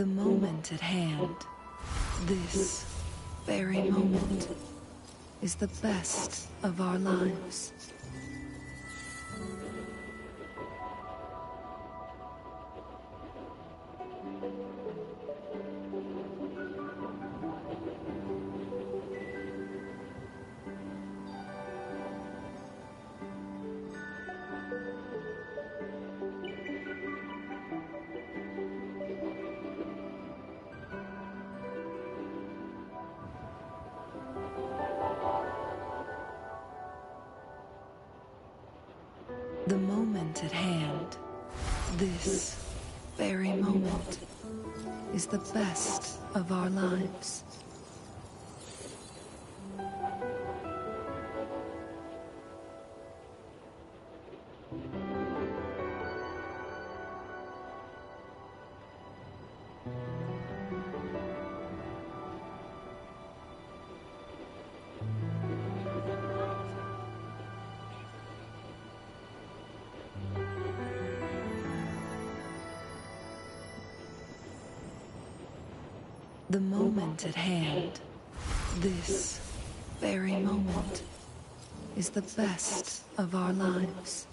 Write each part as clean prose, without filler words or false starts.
The moment at hand, this very moment, is the best of our lives. The moment at hand, this very moment, is the best of our lives. The moment at hand, this very moment, is the best of our lives.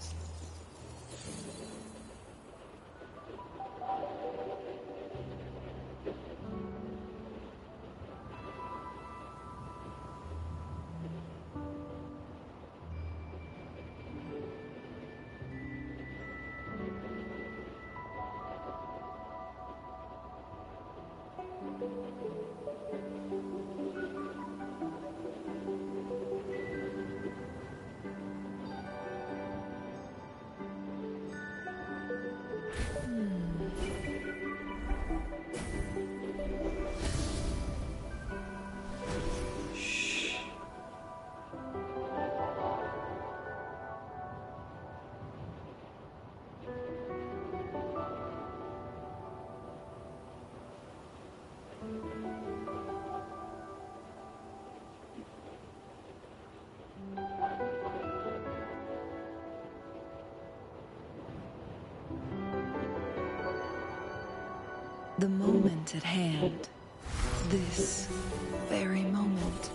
The moment at hand, this very moment,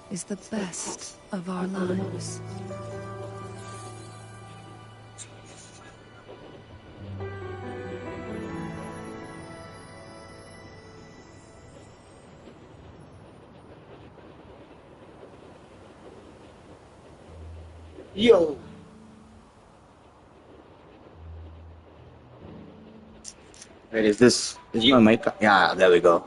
is the best of our lives. Yo! Wait, is this... Is my mic... Yeah, there we go.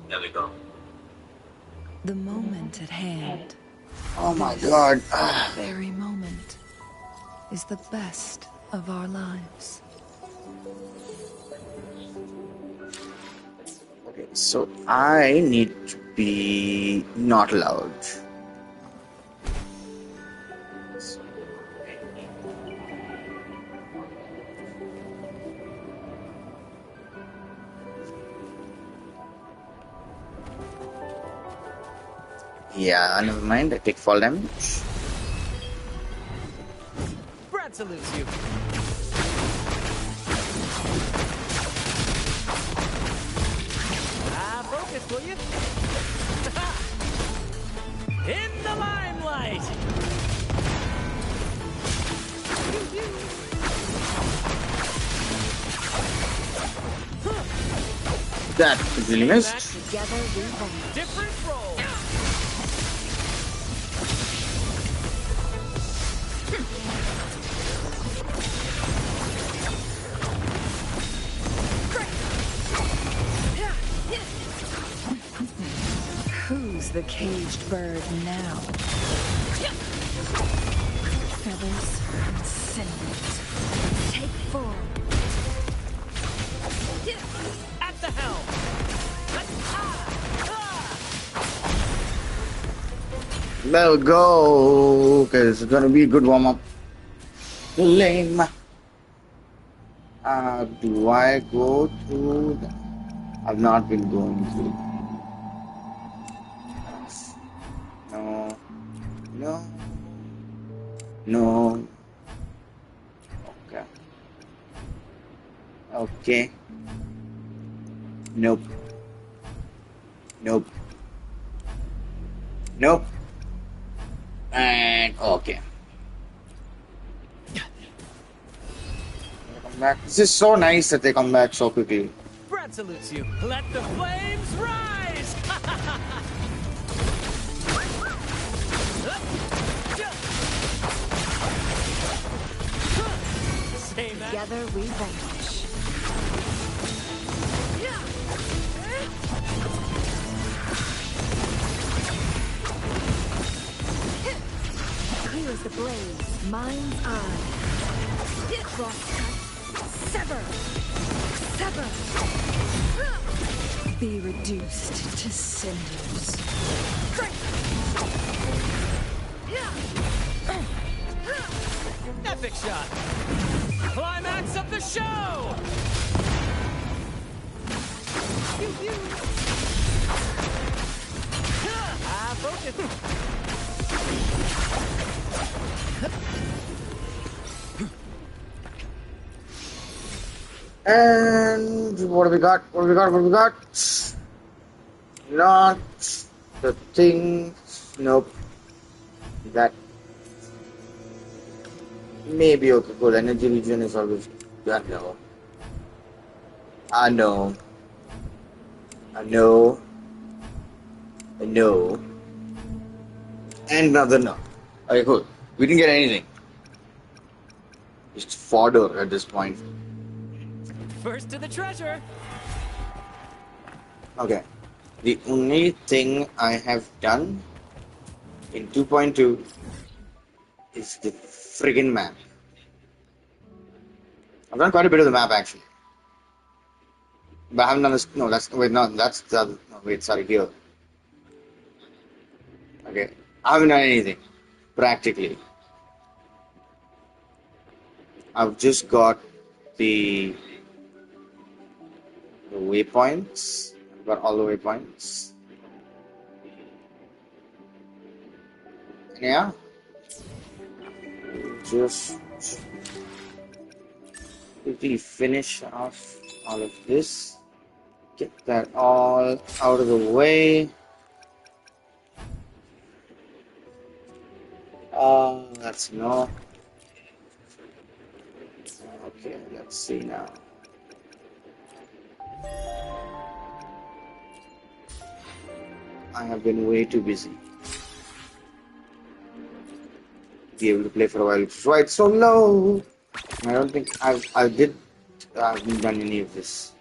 There we go. The moment at hand, Oh my this god. very moment, is the best of our lives. Okay, so I need to be not loud. Yeah, never mind. I take fall damage. Brad salutes you. Focus, will you? In the limelight. That really missed. Together we hold. Different roles. Who's the caged bird now? Feathers and cinders. Take form. At the helm. There we go. Okay, this is gonna be a good warm up. Lame. Do I go through that? I've not been going through. No. No. No. Okay. Okay. Nope. Nope. Nope. And okay. Come back. This is so nice that they come back so quickly. Brad salutes you. Let the flames rise! Same as Together we vanquish. Clear as the blaze, mind's eye. Cross cut, sever, sever. Be reduced to cinders. epic shot. Climax of the show! Focus. And what do we got? What do we got? What do we got? Not the thing. Nope. That maybe okay. Cool. Energy region is always that no. I know. I know. I know. And another no. Okay, cool. We didn't get anything. Just fodder at this point. First to the treasure. Okay. The only thing I have done in 2.2 is the friggin' map. I've done quite a bit of the map actually. But I haven't done this. No, that's the other. No, wait, sorry, here. Okay. I haven't done anything. Practically. I've just got the waypoints. I've got all the waypoints. And yeah. Just quickly finish off all of this. Get that all out of the way. That's no. Okay, let's see now. I have been way too busy to be able to play for a while. It's right so low. I don't think I haven't done any of this.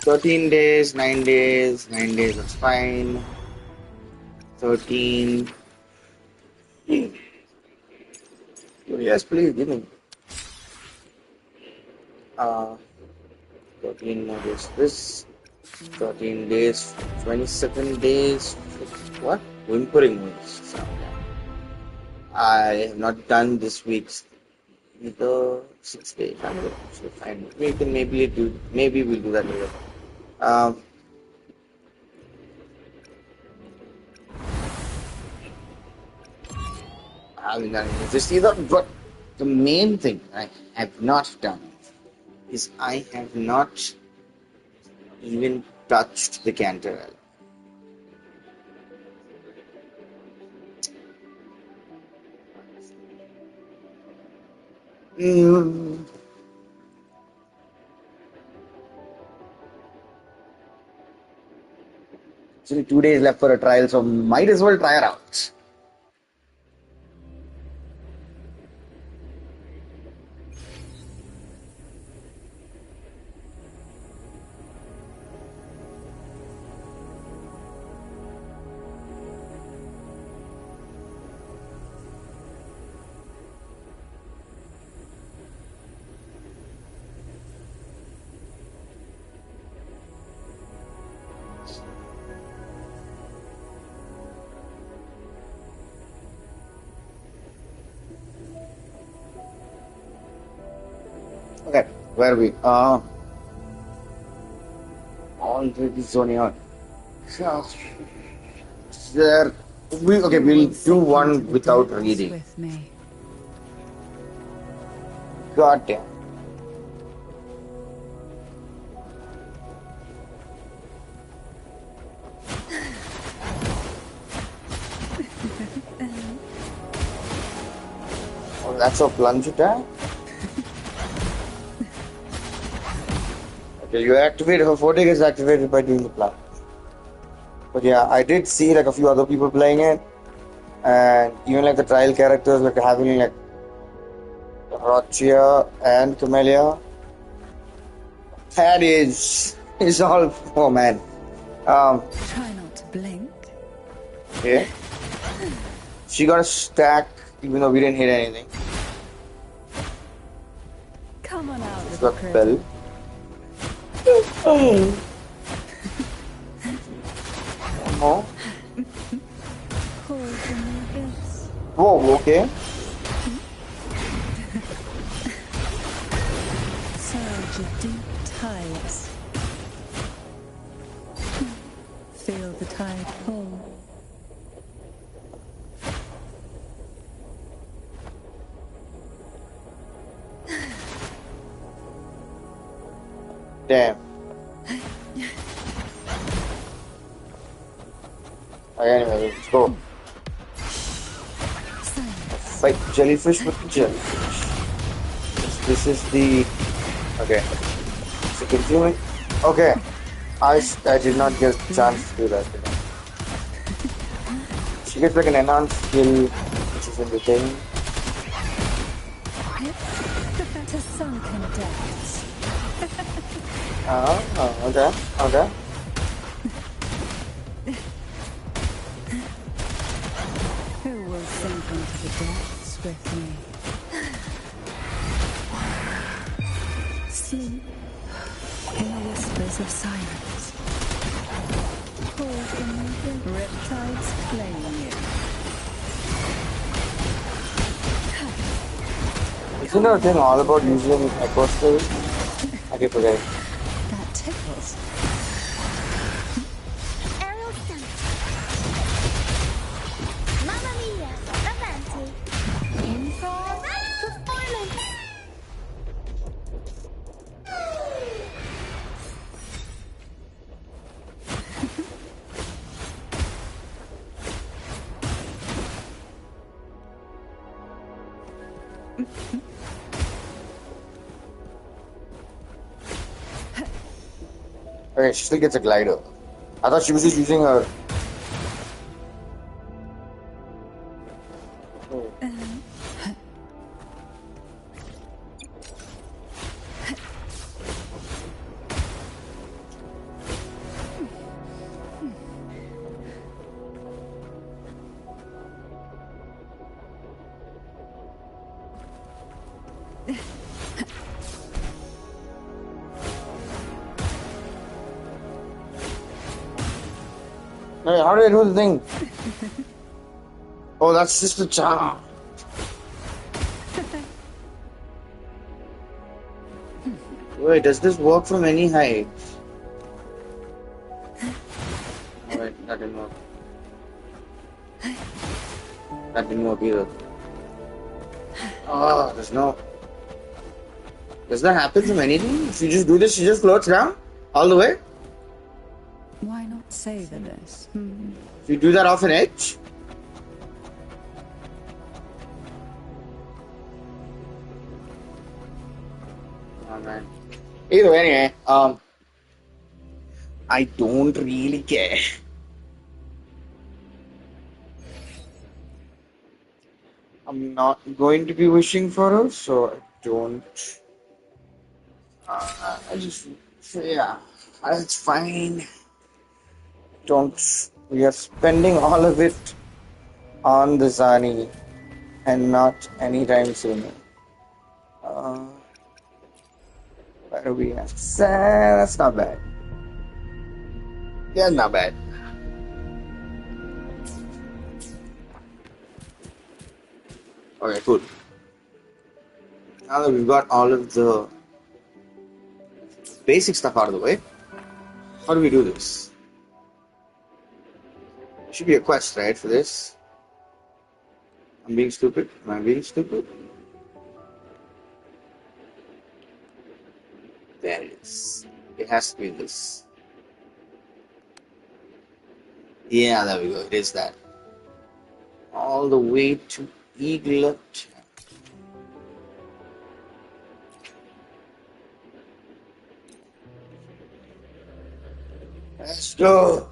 $13 days, 9 days, 9 days, that's fine. 13. Yes, please give me. 13 more days. This 13 days, 27 days. What? Whimpering Waves sound. I have not done this week's either 6 days. I don't know. So fine. We can maybe we'll do that later. I haven't done this either, but the main thing I have not done is I have not even touched the Canterel. Actually, 2 days left for a trial, so might as well try her out. Okay, where are we? Already zoning out. So, there. We'll do Sink one into the without depths reading. with me. God damn. Oh, that's a plunge attack? Okay, you activate her forte gets activated by doing the plunge. But yeah, I did see like a few other people playing it, and even like the trial characters like having like Rochia and Camellia. That is all. Oh man. Try not to blink. Yeah. She got a stack, even though we didn't hit anything. Come on out, She's little got critter. bell. Oh. Oh. Hold from the abyss. Whoa. Okay. Surge of deep tides. Feel the tide pull. Damn. Okay, anyway, let's go. Silence. Fight jellyfish with the jellyfish. This is the. Okay. So continuing. Okay. I did not get a chance to do that. She gets like an enhanced skill, which is in the thing. To sunken depths. Oh, okay. Okay. Who will sink into the depths with me? Sleep in the whispers of silence. Hold from the riptides claim you. Isn't there a thing all about using echo skills? I keep forgetting. That tickles. Aerial stunt. Mamma mia, avanti. Improv performance. Okay, she still gets a glider. I thought she was just using her. Hey, how do I do the thing? Oh, that's just a charm. Wait, does this work from any height? Oh, wait, that didn't work. That didn't work either. Oh, there's no. Does that happen from anything? If you just do this, she just floats down all the way? Why not savor this? If you do that off an edge? Oh man. Either way, anyway, I don't really care. I'm not going to be wishing for her, so I don't. I just, yeah, that's fine. Don't. We are spending all of it on the Zani and not anytime sooner. Where are we at? That's not bad. Yeah, not bad. Okay, cool. Now that we've got all of the basic stuff out of the way, how do we do this? Should be a quest, right, for this? I'm being stupid. Am I being stupid? There it is. It has to be this. Yeah, there we go. It is that. All the way to Eaglet. Let's go.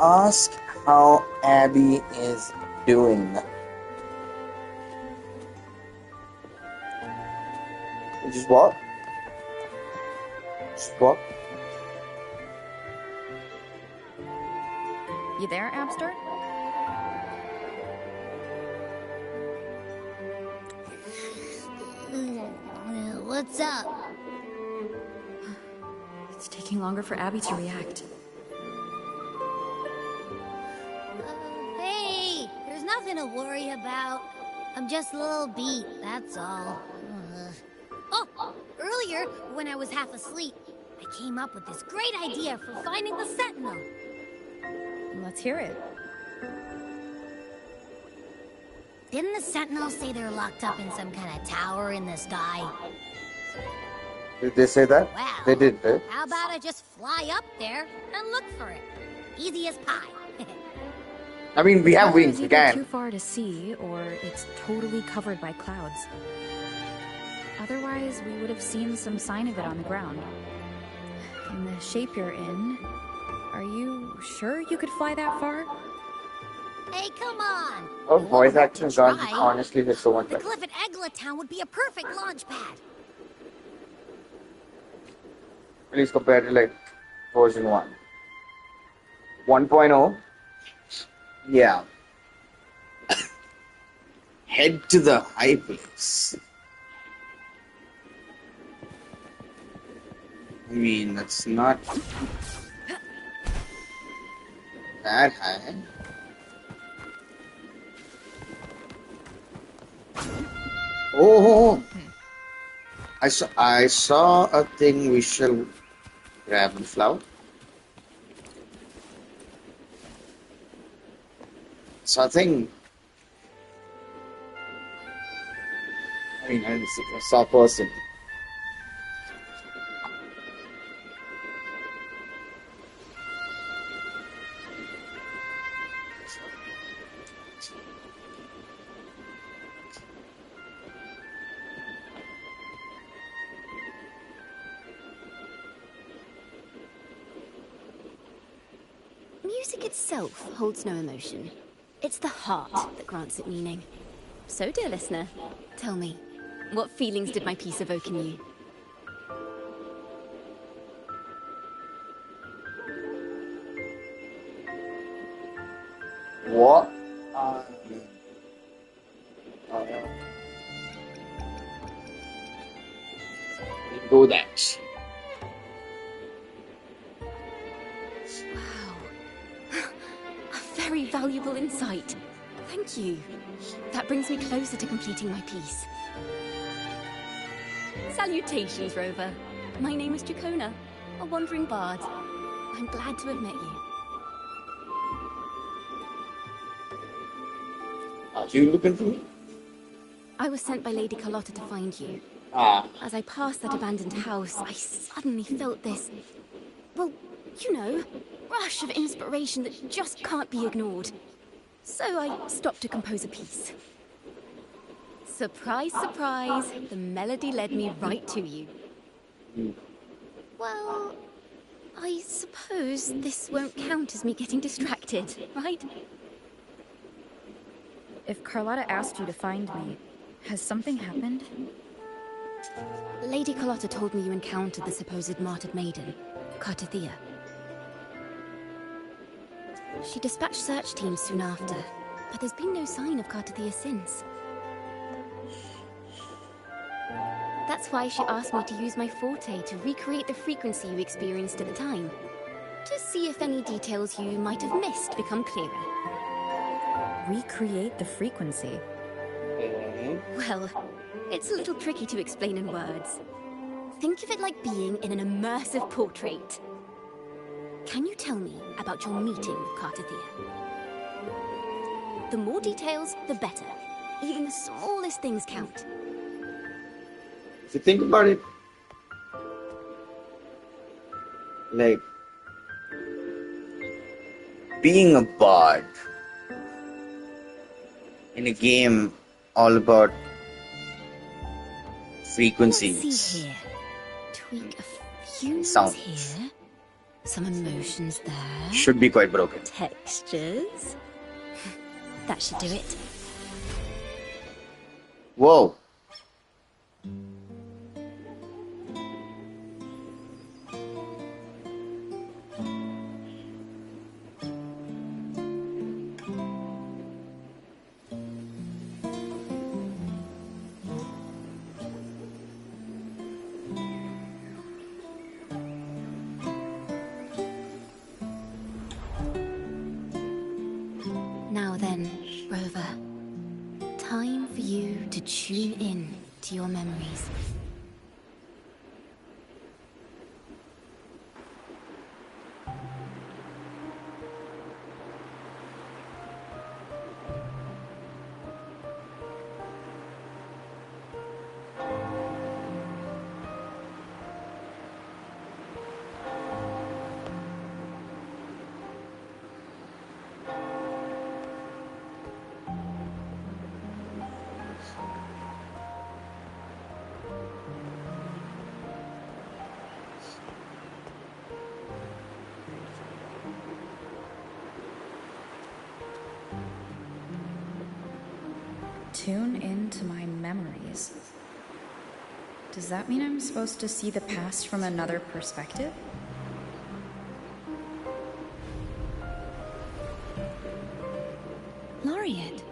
Ask how Abby is doing. Just what? Just what? You there, Abster? What's up? It's taking longer for Abby to react. Hey, there's nothing to worry about. I'm just a little beat, that's all. Oh, earlier, when I was half asleep, I came up with this great idea for finding the Sentinel. Let's hear it. Didn't the Sentinels say they're locked up in some kind of tower in the sky? Did they say that? Well, They did, eh? how about I just fly up there and look for it? Easy as pie. I mean, we have Tower wings, is we either can. too far to see, or it's totally covered by clouds. Otherwise, we would have seen some sign of it on the ground. In the shape you're in, are you sure you could fly that far? Hey, come on! Oh, You voice won't have acting to gone try. honestly hit so much The better. cliff at Eglet Town would be a perfect launch pad. At least compared to like version 1. 1.0. Yeah. Head to the high place. I mean, that's not that high. Oh, I saw a thing we shall grab the flower. Saw a thing. I mean, I didn't see, I saw a person. Music itself holds no emotion. It's the heart that grants it meaning. So, dear listener, tell me, what feelings did my piece evoke in you? What? Do that. Wow. A very valuable insight. Thank you. That brings me closer to completing my piece. Salutations, Rover. My name is Dracona, a wandering bard. I'm glad to have met you. Are you looking for me? I was sent by Lady Carlotta to find you. Ah. As I passed that abandoned house, I suddenly felt this, well, you know, rush of inspiration that just can't be ignored. So I stopped to compose a piece. Surprise, surprise, the melody led me right to you. Well, I suppose this won't count as me getting distracted, right? If Carlotta asked you to find me, has something happened? Lady Carlotta told me you encountered the supposed martyred maiden, Cartathea. She dispatched search teams soon after, but there's been no sign of Cartathea since. That's why she asked me to use my forte to recreate the frequency you experienced at the time, to see if any details you might have missed become clearer. recreate the frequency. Okay. Well, it's a little tricky to explain in words. Think of it like being in an immersive portrait. Can you tell me about your meeting with Cartathea? The more details, the better. Even the smallest things count. If you think about it, like being a bard in a game all about Let's frequencies, see here. Tweak a few notes sounds here. Some emotions there. should be quite broken. Textures. That should do it. Whoa. Now then, Rover. Time for you to tune in to your memories. Tune into my memories. Does that mean I'm supposed to see the past from another perspective? Laureate.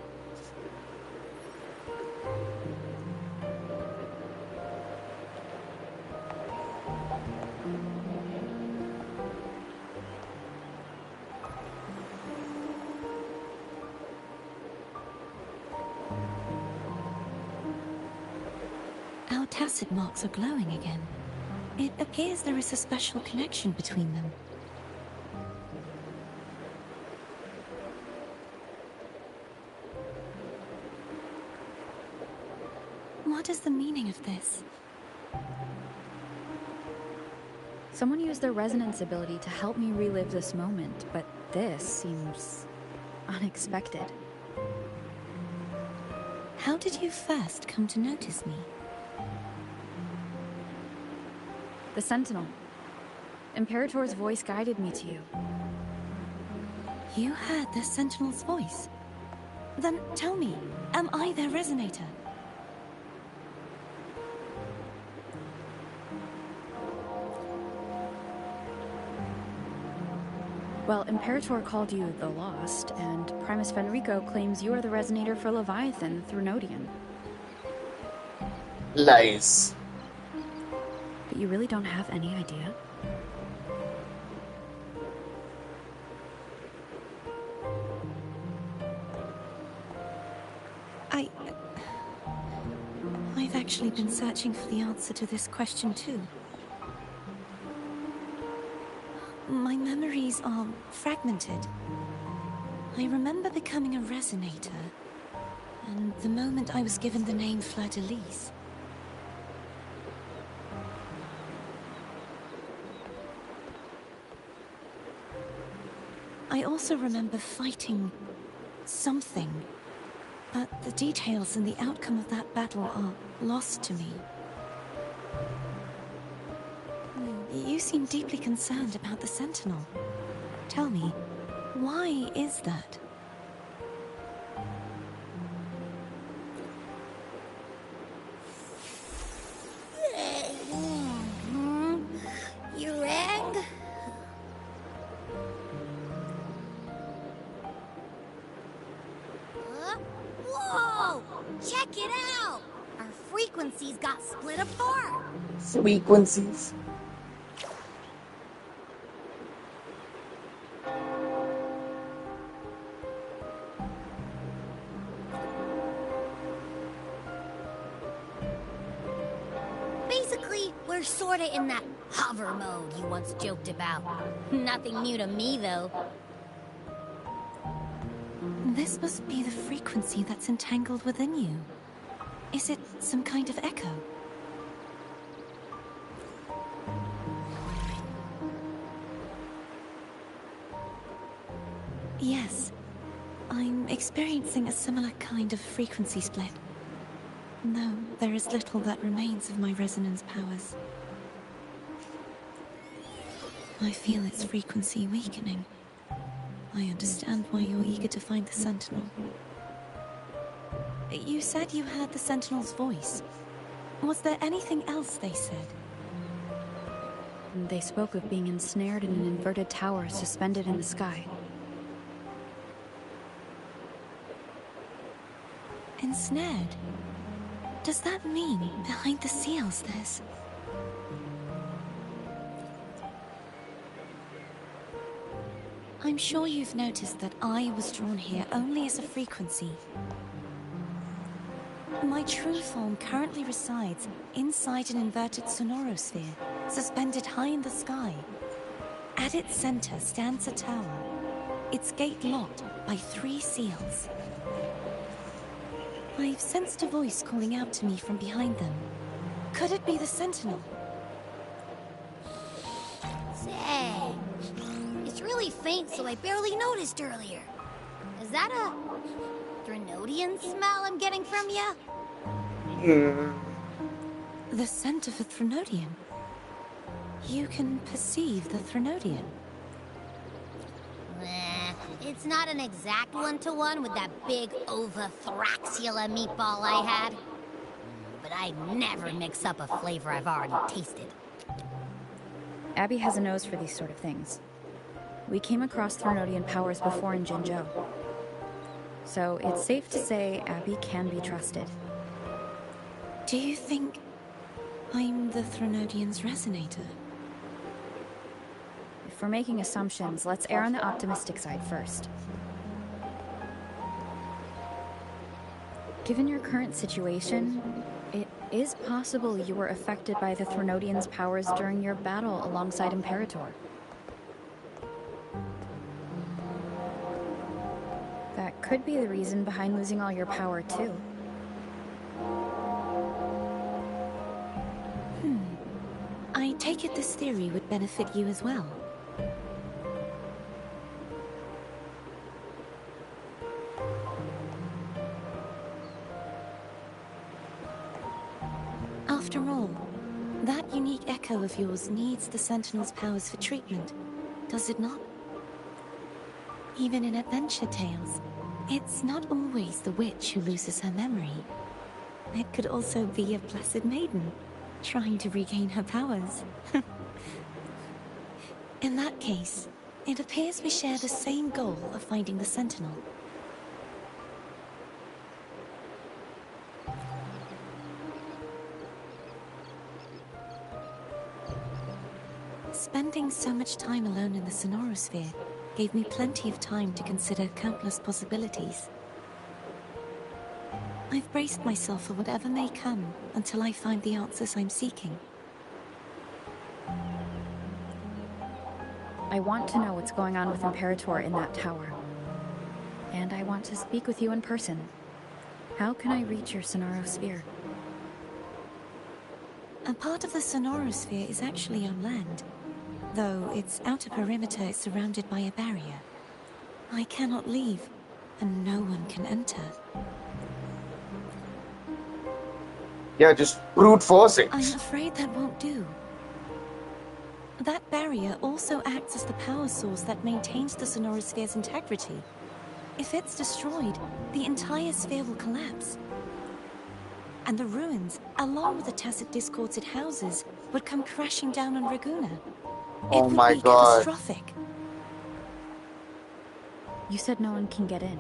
Our tacit marks are glowing again. It appears there is a special connection between them. What is the meaning of this? Someone used their resonance ability to help me relive this moment, but this seems unexpected. How did you first come to notice me? The Sentinel. Imperator's voice guided me to you. You heard the Sentinel's voice? Then tell me, am I their resonator? Well, Imperator called you the Lost, and Primus Fenrico claims you are the resonator for Leviathan through Nodian. Lies. But you really don't have any idea? I've actually been searching for the answer to this question too. My memories are fragmented. I remember becoming a resonator, and the moment I was given the name Fleur-de-Lis. I also remember fighting something, but the details and the outcome of that battle are lost to me. You seem deeply concerned about the Sentinel. Tell me, why is that? You rang? Whoa! Check it out! Our frequencies got split apart. Frequencies. Basically, we're sorta in that hover mode you once joked about. Nothing new to me, though. This must be the frequency that's entangled within you. Is it some kind of echo? Yes. I'm experiencing a similar kind of frequency split. No, there is little that remains of my resonance powers. I feel its frequency weakening. I understand why you're eager to find the Sentinel. You said you heard the Sentinel's voice. Was there anything else they said? They spoke of being ensnared in an inverted tower suspended in the sky. Ensnared? Does that mean behind the seals there's... I'm sure you've noticed that I was drawn here only as a frequency. My true form currently resides inside an inverted sonorosphere, suspended high in the sky. At its center stands a tower, its gate locked by 3 seals. I've sensed a voice calling out to me from behind them. Could it be the Sentinel? Say, it's really faint, so I barely noticed earlier. Is that a Threnodian smell I'm getting from you? The scent of a Threnodian. You can perceive the Threnodian. It's not an exact one-to-one with that big Ovathraxula meatball I had. But I'd never mix up a flavor I've already tasted. Abby has a nose for these sort of things. We came across Threnodian powers before in Jinzhou. So it's safe to say Abby can be trusted. Do you think I'm the Threnodian's resonator? If we're making assumptions, let's err on the optimistic side first. Given your current situation, it is possible you were affected by the Threnodian's powers during your battle alongside Imperator. That could be the reason behind losing all your power, too. I take it this theory would benefit you as well. After all, that unique echo of yours needs the Sentinel's powers for treatment, does it not? Even in adventure tales, it's not always the witch who loses her memory. It could also be a blessed maiden, trying to regain her powers. In that case, it appears we share the same goal of finding the Sentinel. Spending so much time alone in the sonorosphere gave me plenty of time to consider countless possibilities. I've braced myself for whatever may come until I find the answers I'm seeking. I want to know what's going on with Imperator in that tower. And I want to speak with you in person. How can I reach your sonorosphere? A part of the sonorosphere is actually on land, though its outer perimeter is surrounded by a barrier. I cannot leave, and no one can enter. Yeah, just brute forcing. I'm afraid that won't do. That barrier also acts as the power source that maintains the sonorosphere's integrity. If it's destroyed, the entire sphere will collapse. And the ruins, along with the tacit discords it houses, would come crashing down on Raguna. Oh It my would be God. catastrophic. You said no one can get in.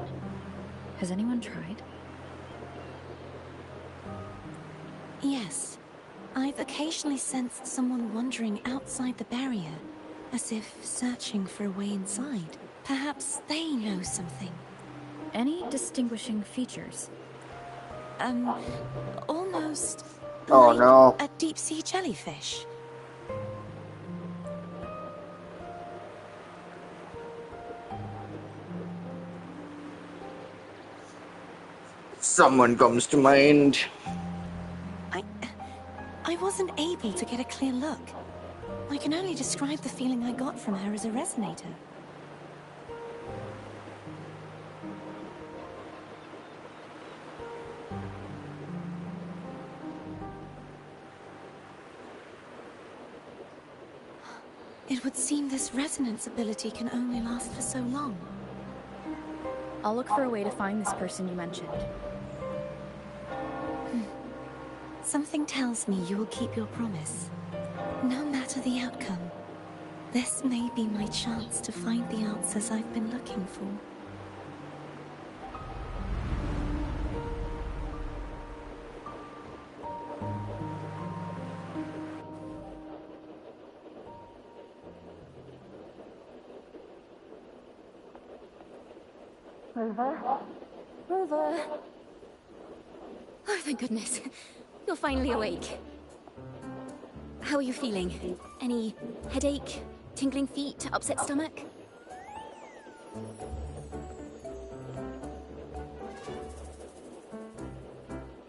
Has anyone tried? Yes. I've occasionally sensed someone wandering outside the barrier, as if searching for a way inside. Perhaps they know something. Any distinguishing features? Almost Oh Like no. a deep-sea jellyfish. Someone comes to mind. I wasn't able to get a clear look. I can only describe the feeling I got from her as a resonator. It would seem this resonance ability can only last for so long. I'll look for a way to find this person you mentioned. Something tells me you will keep your promise. No matter the outcome, this may be my chance to find the answers I've been looking for. Rover. Oh, thank goodness. You're finally awake. How are you feeling? Any headache, tingling feet, upset stomach?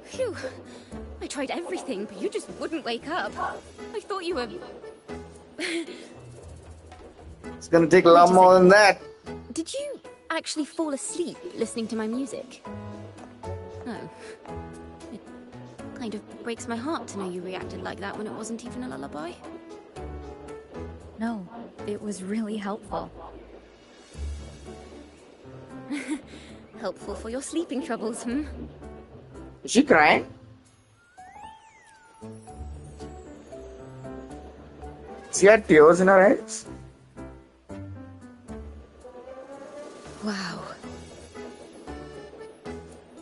Phew. I tried everything, but you just wouldn't wake up. I thought you were... It's gonna take a lot Wait a more second. than that. Did you actually fall asleep listening to my music? Oh. It kind of breaks my heart to know you reacted like that when it wasn't even a lullaby. No, it was really helpful. Helpful for your sleeping troubles, hmm? Is she crying? She had tears in her eyes. Wow.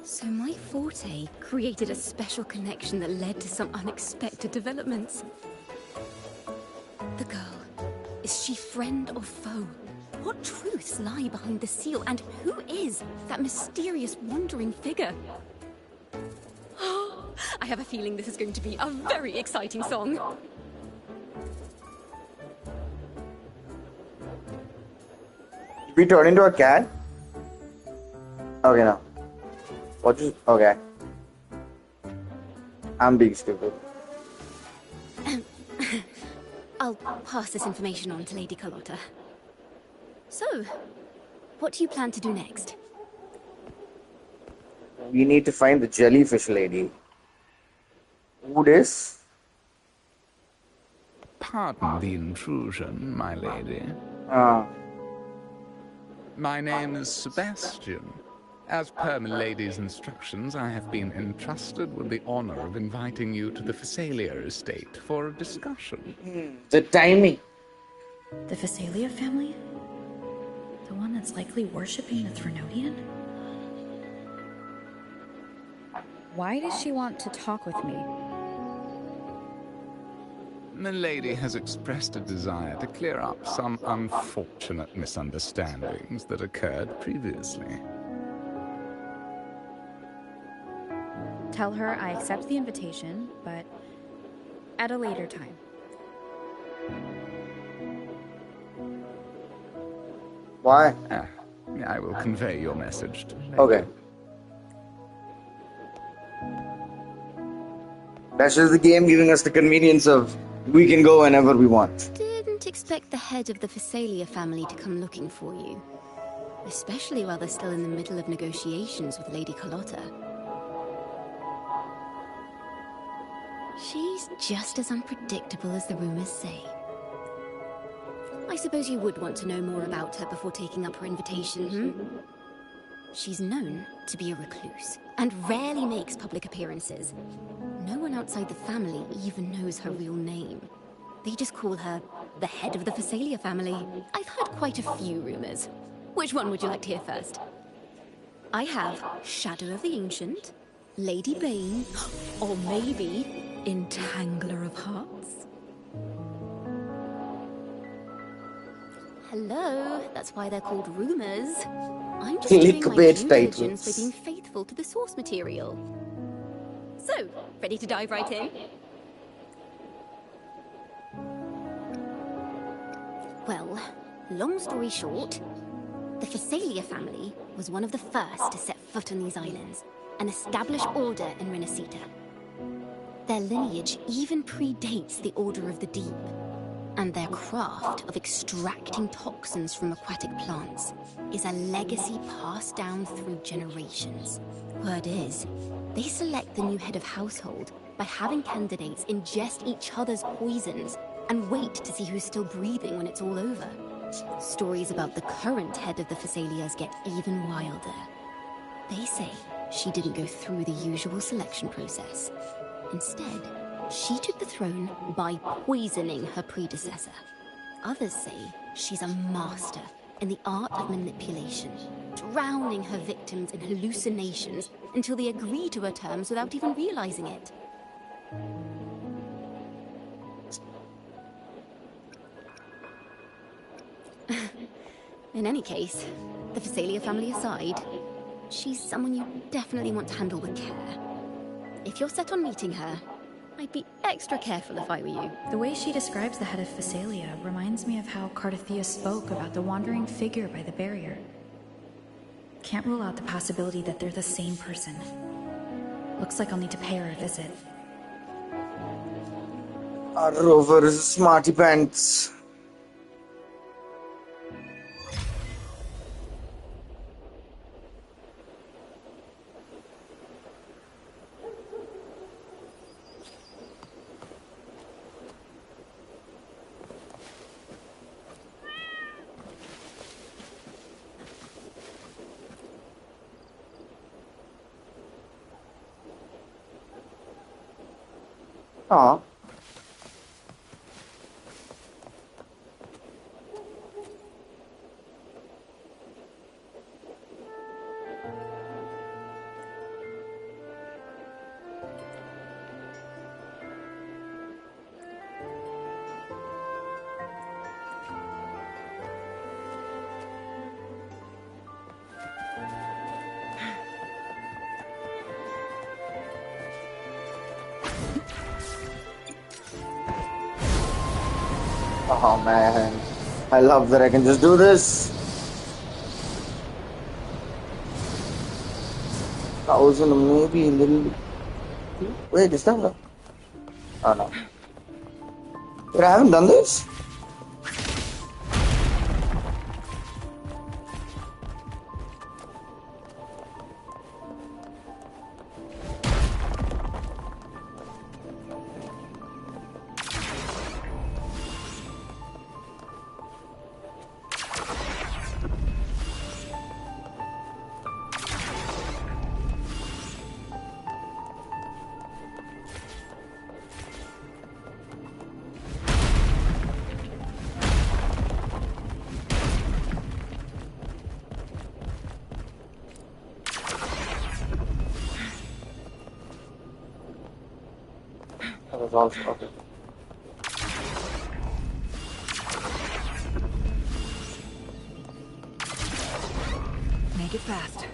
So my forte created a special connection that led to some unexpected developments. The girl, is she friend or foe? What truths lie behind the seal, and who is that mysterious wandering figure? I have a feeling this is going to be a very exciting song. Did we turn into a cat? Okay, no. What is... Okay. I'm being stupid. I'll pass this information on to Lady Carlotta. So, what do you plan to do next? We need to find the jellyfish lady. Who this? Pardon the intrusion, my lady. My name is Sebastian. As per my lady's instructions, I have been entrusted with the honor of inviting you to the Phasalia estate for a discussion. The timing. The Phasalia family? The one that's likely worshipping the Threnodian? Why does she want to talk with me? The lady has expressed a desire to clear up some unfortunate misunderstandings that occurred previously. Tell her I accept the invitation, but at a later time. Why? I will convey your message to the lady. Okay. That's just the game giving us the convenience of we can go whenever we want. Didn't expect the head of the Phasalia family to come looking for you. Especially while they're still in the middle of negotiations with Lady Carlotta. She's just as unpredictable as the rumors say. I suppose you would want to know more about her before taking up her invitation, hmm? She's known to be a recluse, and rarely makes public appearances. No one outside the family even knows her real name. They just call her the head of the Phasalia family. I've heard quite a few rumors. Which one would you like to hear first? I have Shadow of the Ancient, Lady Bane, or maybe Entangler of Hearts. Hello, that's why they're called rumors. I'm just doing my Clickbait due titles. diligence by being faithful to the source material. So, ready to dive right in? Well, long story short, the Phasalia family was one of the first to set foot on these islands and establish order in Renacita. Their lineage even predates the Order of the Deep, and their craft of extracting toxins from aquatic plants is a legacy passed down through generations. Word is, they select the new head of household by having candidates ingest each other's poisons and wait to see who's still breathing when it's all over. Stories about the current head of the Phasalias get even wilder. They say she didn't go through the usual selection process. Instead, she took the throne by poisoning her predecessor. Others say she's a master in the art of manipulation, drowning her victims in hallucinations until they agree to her terms without even realizing it. In any case, the Phasalia family aside, she's someone you definitely want to handle with care. If you're set on meeting her, I'd be extra careful if I were you. The way she describes the head of Phasalia reminds me of how Cardathea spoke about the wandering figure by the barrier. Can't rule out the possibility that they're the same person. Looks like I'll need to pay her a visit. Our rover is smarty pants. Aw. Oh man, I love that I can just do this. 1,000 maybe a little. Wait, is that? Oh no. Wait, I haven't done this? That was also okay. Make it fast.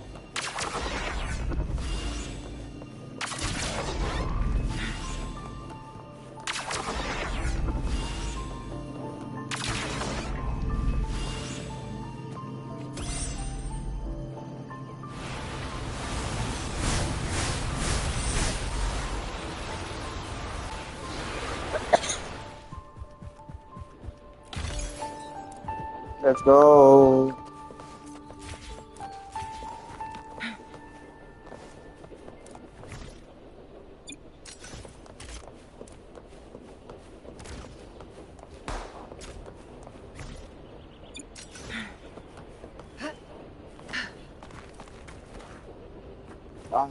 Let's go.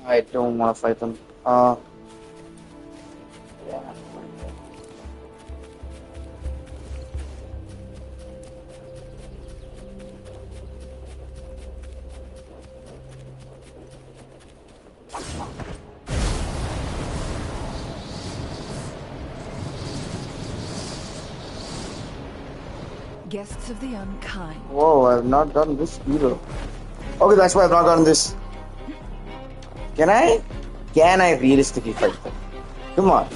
I don't want to fight them. Yeah. Guests of the unkind. Whoa, I've not done this either. Okay, that's why I've not done this. Can I? Can I realistically fight them? Come on.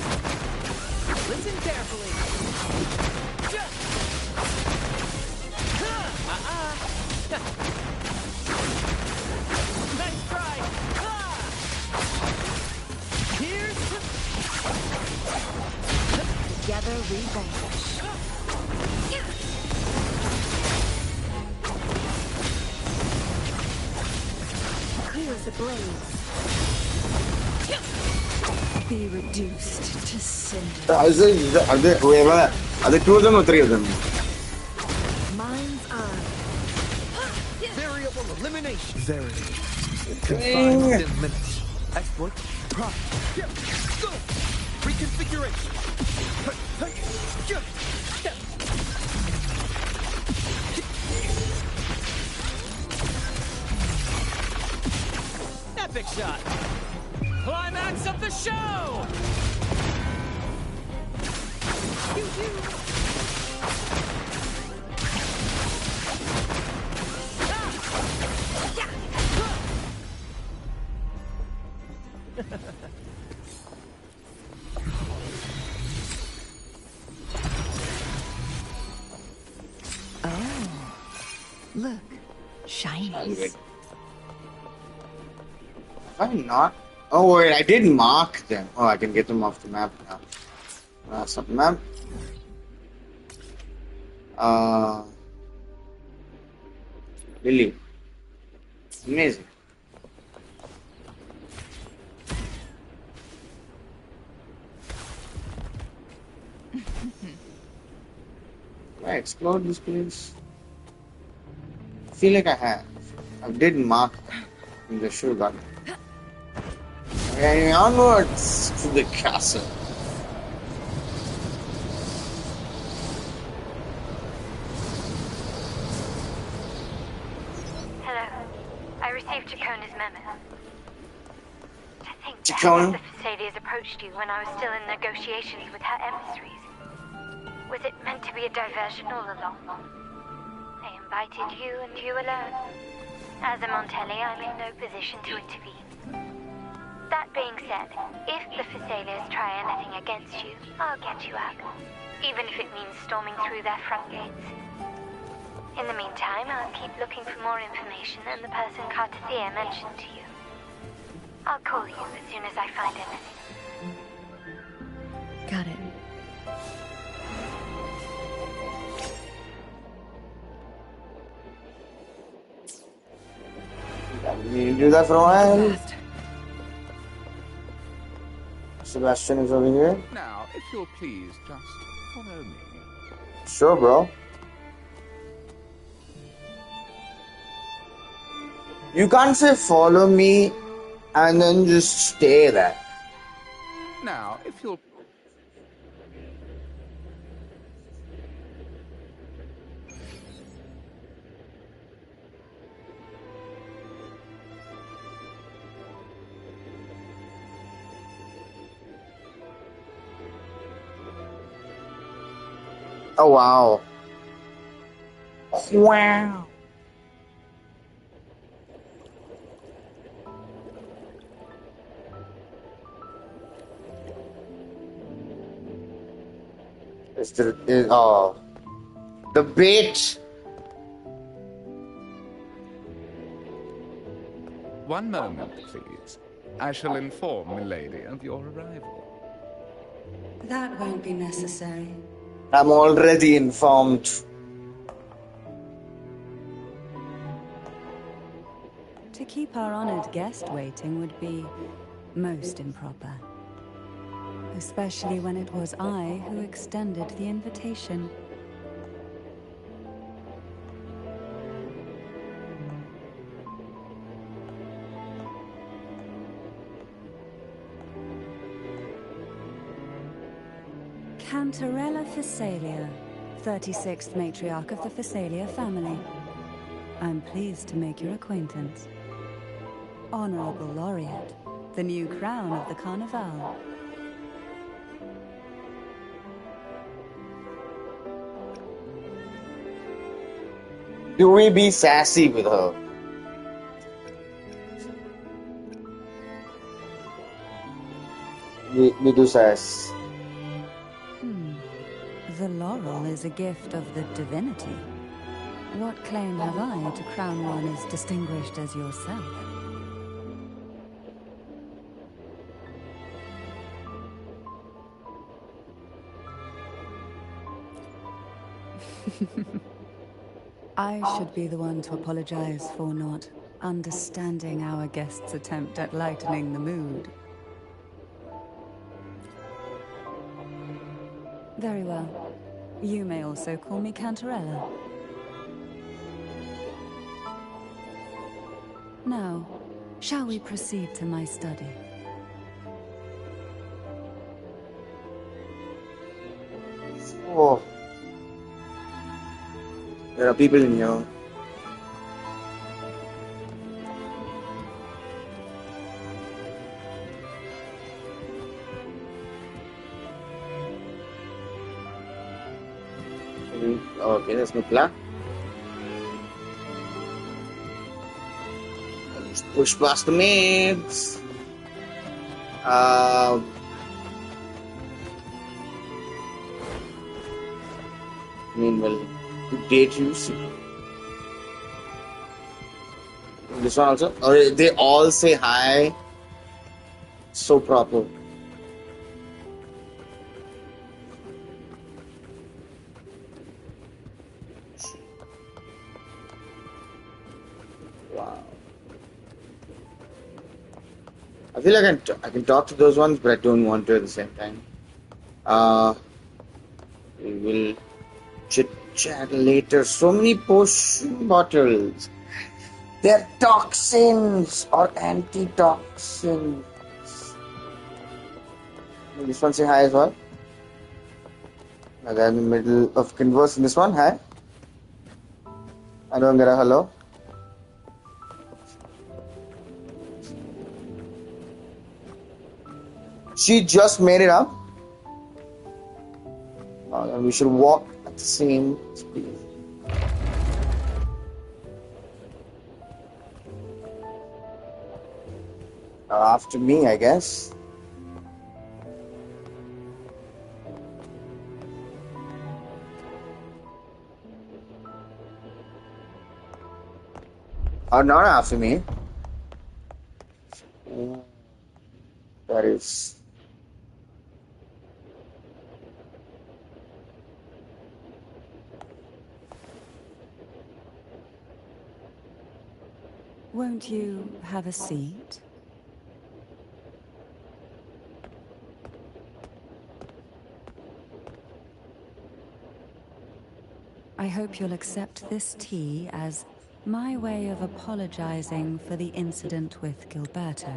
Listen carefully. Nice try. Here's Together we vanish. Clear as a blaze. Be reduced to cinder. Are there two of them or three of them? Mind's eye. variable elimination. Verity. Dang. Within minutes. Exploit. Prime. Reconfiguration. Epic shot. Climax of the show. Look, shiny. Wait. Have I not? Oh wait, I did mark them. Oh, I can get them off the map now. That's off the map. Lily. Amazing. Can I explore this place? I feel like I have. I did mark them. I should have gotten them. Okay, onwards to the castle. Hello. I received Chacona's memo. To think Chacona? that the Faciliers approached you when I was still in negotiations with her emissaries. Was it meant to be a diversion all along? They invited you and you alone. As a Montelli, I'm in no position to intervene. That being said, if the Faciliers try anything against you, I'll get you out. Even if it means storming through their front gates. In the meantime, I'll keep looking for more information than the person Cartathea mentioned to you. I'll call you as soon as I find anything. Got it. You do that for a while. Sebastian is over here. Now, if you'll please just follow me. Sure, bro. You can't say follow me and then just stay there. Now, if you'll... Oh, wow. Wow. The bait. One moment, please. I shall inform Milady of your arrival. That won't be necessary. I'm already informed. To keep our honored guest waiting would be most improper. Especially when it was I who extended the invitation. Cantarella Phasalia, 36th matriarch of the Phasalia family. I'm pleased to make your acquaintance. Honorable Laureate, the new crown of the Carnival. Do we be sassy with her? Medusa's. The laurel is a gift of the divinity. What claim have I to crown one as distinguished as yourself? I should be the one to apologize for not understanding our guest's attempt at lightening the mood. Very well. You may also call me Cantarella. Now, shall we proceed to my study? Oh. There are people in here. Okay, there's no plan. Let's push past the maids. Meanwhile, to date you see. This one also? Or they all say hi. So proper. Wow. I feel like I can talk to those ones, but I don't want to at the same time. We will chit chat later. So many potion bottles. They're toxins or antitoxins. This one say hi as well. Now they're in the middle of conversing. This one, hi. I don't get a hello. She just made it up. Then we should walk at the same speed. After me, I guess. Or not after me. That is. Won't you have a seat? I hope you'll accept this tea as my way of apologizing for the incident with Gilberto.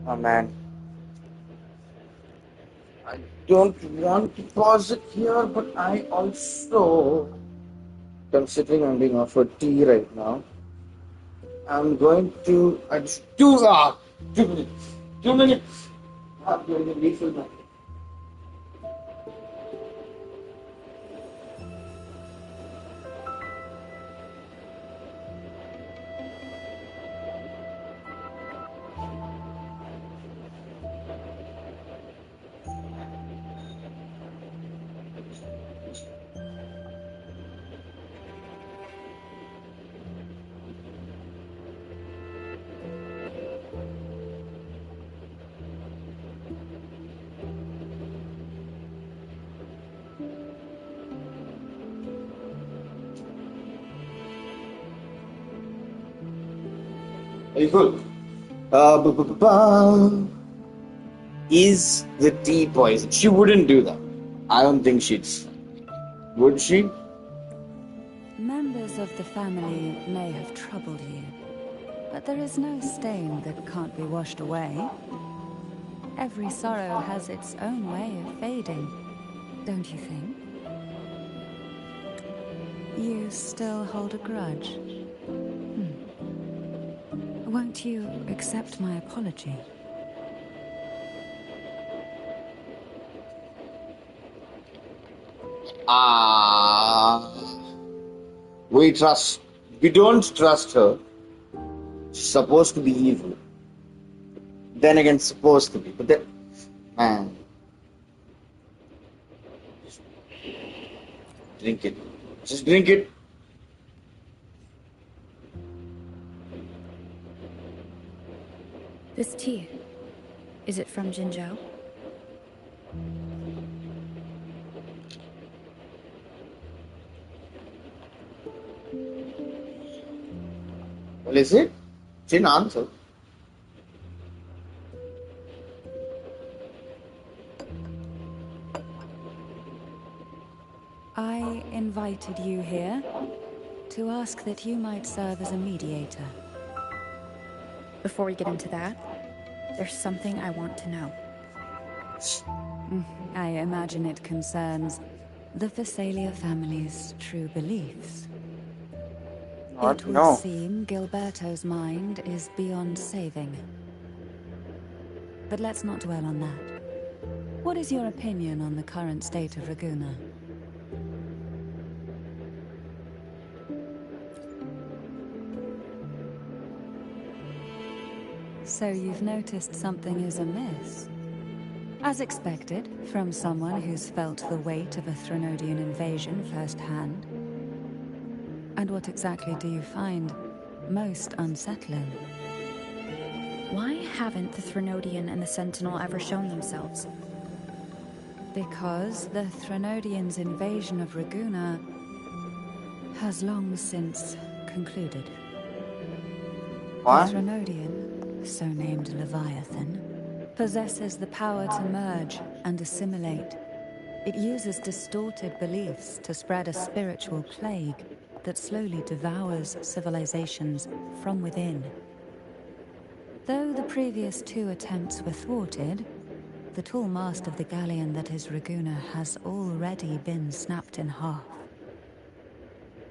Oh man. I don't want to pause it here, but I also, considering I'm being offered tea right now, I'm going to. I just 2 minutes. 2 minutes. I'm going to refill my. Are you cool? Is the tea poison? She wouldn't do that. I don't think she'd. Would she? Members of the family may have troubled you, but there is no stain that can't be washed away. Every sorrow has its own way of fading, don't you think? You still hold a grudge? Won't you accept my apology? We don't trust her. She's supposed to be evil. then again, supposed to be. But then, man, drink it. Just drink it. This tea, is it from Jinzhou? Well, is it? Didn't answer. I invited you here to ask that you might serve as a mediator. Before we get into that, there's something I want to know. I imagine it concerns the Phasalia family's true beliefs. It would seem Gilberto's mind is beyond saving. But let's not dwell on that. What is your opinion on the current state of Raguna? So you've noticed something is amiss? As expected, from someone who's felt the weight of a Threnodian invasion firsthand. And what exactly do you find most unsettling? Why haven't the Threnodian and the Sentinel ever shown themselves? Because the Threnodians' invasion of Raguna has long since concluded. What? The Threnodian, so named Leviathan, possesses the power to merge and assimilate. It uses distorted beliefs to spread a spiritual plague that slowly devours civilizations from within. Though the previous two attempts were thwarted, the tall mast of the galleon that is Raguna has already been snapped in half.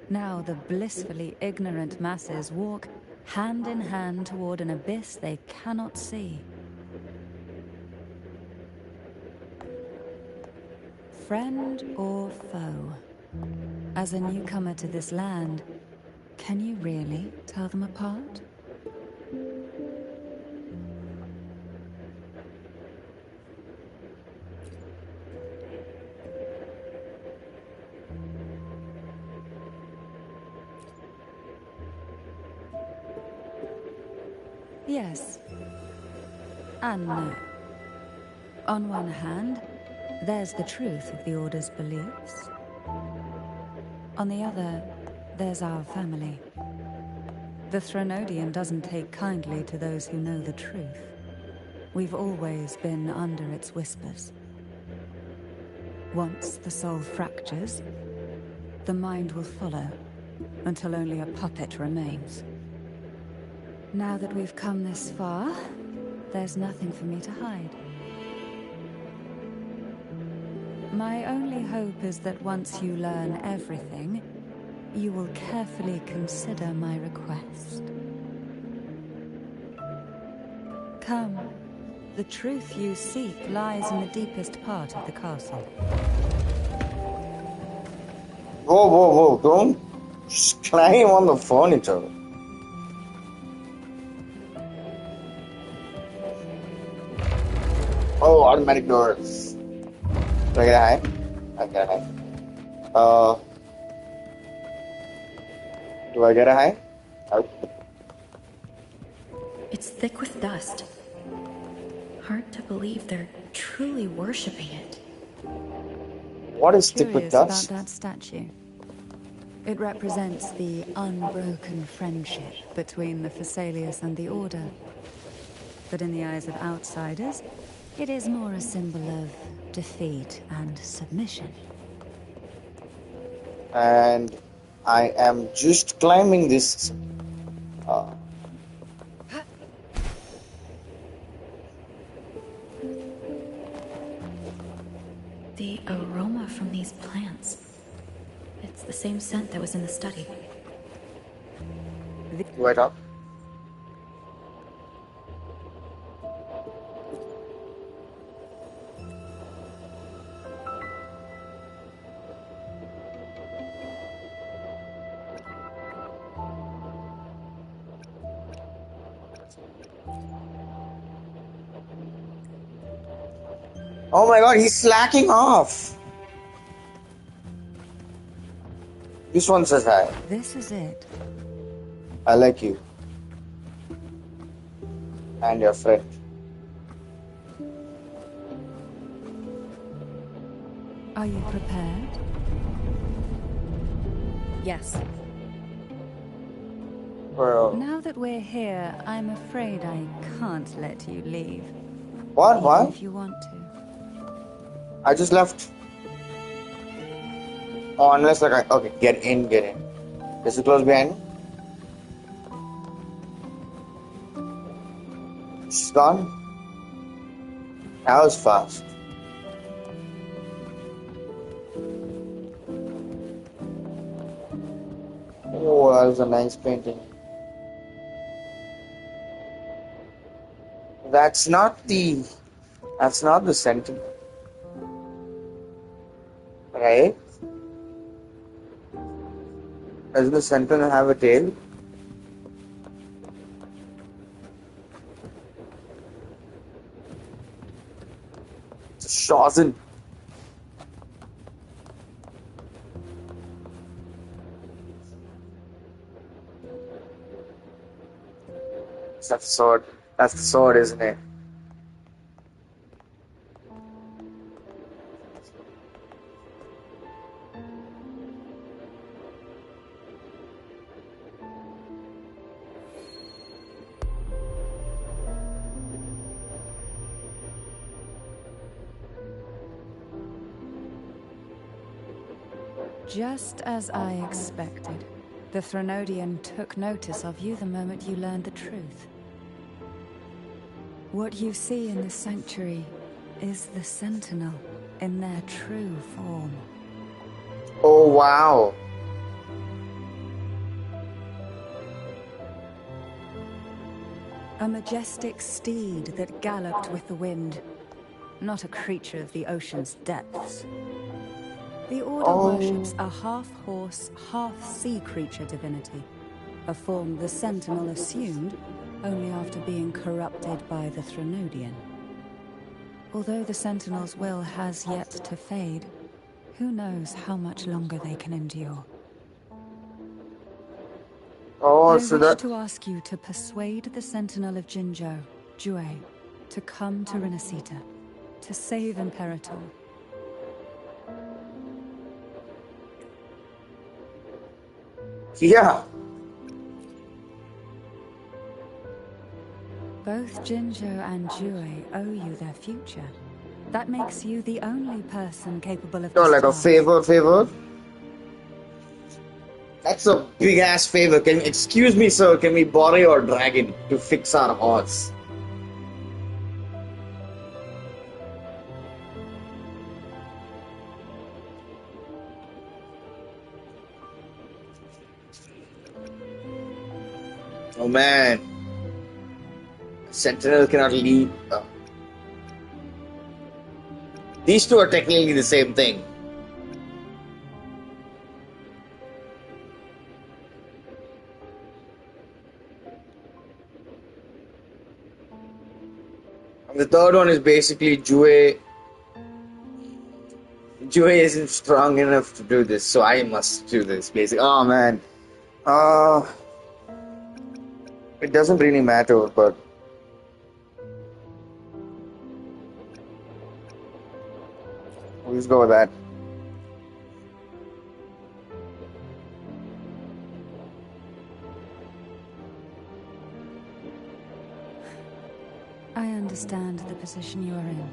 Now the blissfully ignorant masses walk hand in hand toward an abyss they cannot see. Friend or foe? As a newcomer to this land, can you really tell them apart? Yes. And no. On one hand, there's the truth of the Order's beliefs. On the other, there's our family. The Threnodian doesn't take kindly to those who know the truth. We've always been under its whispers. Once the soul fractures, the mind will follow, until only a puppet remains. Now that we've come this far, there's nothing for me to hide. My only hope is that once you learn everything, you will carefully consider my request. Come. The truth you seek lies in the deepest part of the castle. Whoa, whoa, whoa, don't just climb on the furniture. Oh, automatic doors. Do I get a high? I get a high. Do I get a high? Out. It's thick with dust. Hard to believe they're truly worshipping it. What is thick with Curious dust? about that statue. It represents the unbroken friendship between the Phasaelius and the Order. But in the eyes of outsiders, it is more a symbol of defeat and submission. And I am just climbing this. The aroma from these plants. It's the same scent that was in the study. Do I talk? Oh my god, he's slacking off. This one says hi. This is it. I like you. And your friend. Are you prepared? Yes. Well, Now that we're here, I'm afraid I can't let you leave. what? Even What? if you want to. I just left. Oh, unless like okay, get in, get in. Is it close behind? She's gone. That was fast. Oh, that was a nice painting. That's not the sentiment, right? Does the sentinel have a tail? It's a Shawson. That's the sword. That's the sword, isn't it? Just as I expected, the Threnodian took notice of you the moment you learned the truth. What you see in the sanctuary is the Sentinel in their true form. Oh wow. A majestic steed that galloped with the wind, not a creature of the ocean's depths. The Order worships a half-horse, half-sea creature divinity, a form the Sentinel assumed only after being corrupted by the Threnodian. Although the Sentinel's will has yet to fade, who knows how much longer they can endure. Oh, I so wish that. to ask you to persuade the Sentinel of Jinzhou, Jue, to come to Renacita, to save Imperator. Yeah. Both Jinzhou and Jue owe you their future. That makes you the only person capable of No, this like a task. favor. That's a big ass favor. Excuse me, sir, can we borrow your dragon to fix our horse? Oh man. Sentinel cannot lead. These two are technically the same thing. And the third one is basically Jue. Jue isn't strong enough to do this, so I must do this. Basically, oh man. It doesn't really matter, but we'll just go with that. I understand the position you are in.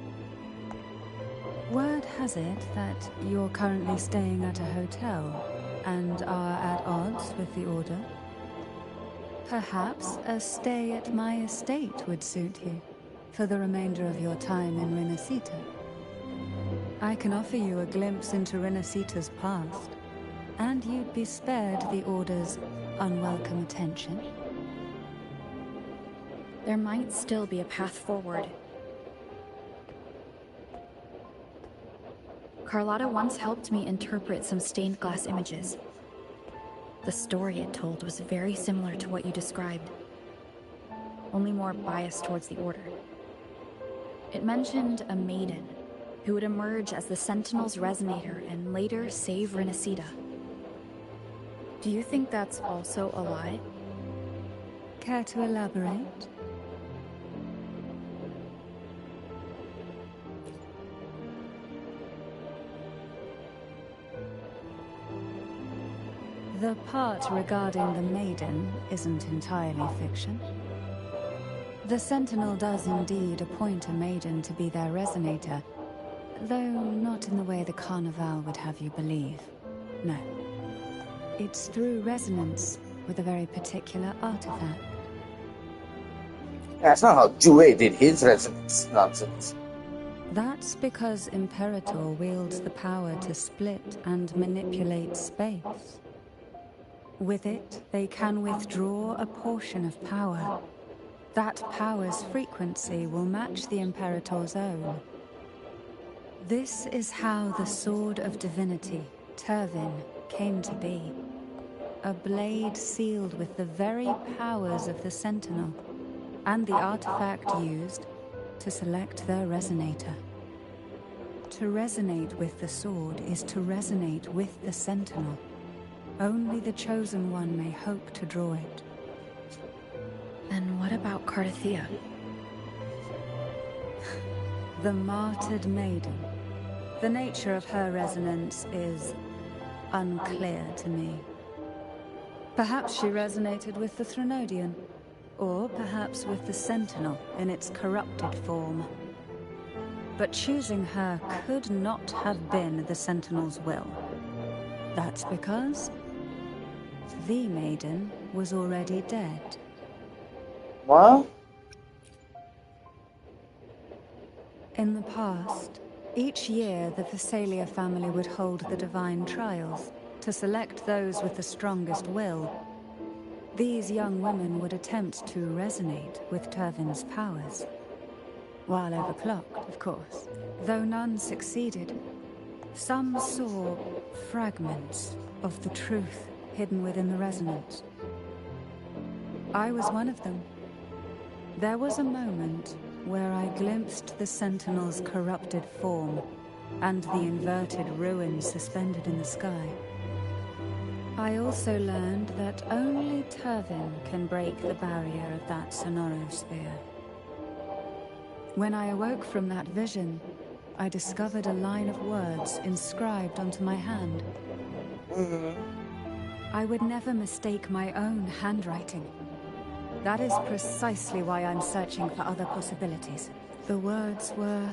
Word has it that you're currently staying at a hotel and are at odds with the Order. Perhaps a stay at my estate would suit you for the remainder of your time in Renacita. I can offer you a glimpse into Renacita's past, and you'd be spared the Order's unwelcome attention. There might still be a path forward. Carlotta once helped me interpret some stained glass images. The story it told was very similar to what you described, only more biased towards the Order. It mentioned a maiden, who would emerge as the Sentinel's resonator and later save Renacida. Do you think that's also a lie? Care to elaborate? The part regarding the maiden isn't entirely fiction. The Sentinel does indeed appoint a maiden to be their resonator, though not in the way the Carnival would have you believe. No. It's through resonance with a very particular artifact. That's not how Jue did his resonance nonsense. That's because Imperator wields the power to split and manipulate space. With it, they can withdraw a portion of power. That power's frequency will match the Imperator's own. This is how the Sword of Divinity, Turvin, came to be. A blade sealed with the very powers of the Sentinel, and the artifact used to select their resonator. To resonate with the sword is to resonate with the Sentinel. Only the Chosen One may hope to draw it. And what about Cardathia? The martyred maiden. The nature of her resonance is unclear to me. Perhaps she resonated with the Threnodian, or perhaps with the Sentinel in its corrupted form. But choosing her could not have been the Sentinel's will. That's because the maiden was already dead. What? In the past, each year the Phasalia family would hold the Divine Trials to select those with the strongest will. These young women would attempt to resonate with Turvin's powers. While overclocked, of course. Though none succeeded, some saw fragments of the truth hidden within the resonance. I was one of them. There was a moment where I glimpsed the Sentinel's corrupted form and the inverted ruins suspended in the sky. I also learned that only Turvin can break the barrier of that sonorosphere. When I awoke from that vision, I discovered a line of words inscribed onto my hand. I would never mistake my own handwriting. That is precisely why I'm searching for other possibilities. The words were,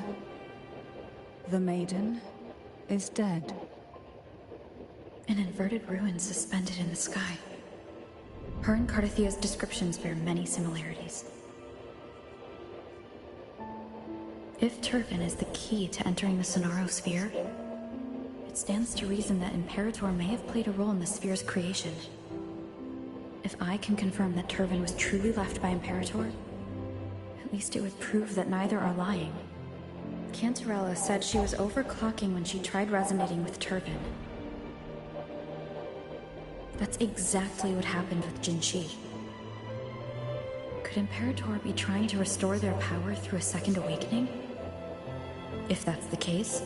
"The maiden is dead." An inverted ruin suspended in the sky. Her and Cardathia's descriptions bear many similarities. If Turvin is the key to entering the Sonorosphere, it stands to reason that Imperator may have played a role in the sphere's creation. If I can confirm that Turvin was truly left by Imperator, at least it would prove that neither are lying. Cantarella said she was overclocking when she tried resonating with Turvin. That's exactly what happened with Jinshi. Could Imperator be trying to restore their power through a second awakening? If that's the case,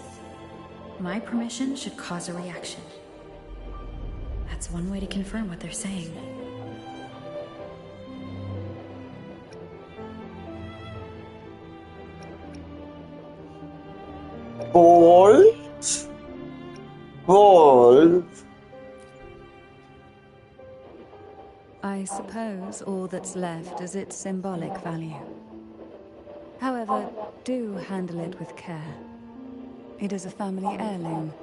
my permission should cause a reaction. That's one way to confirm what they're saying. Bold? Bold? I suppose all that's left is its symbolic value. However, do handle it with care. It is a family heirloom.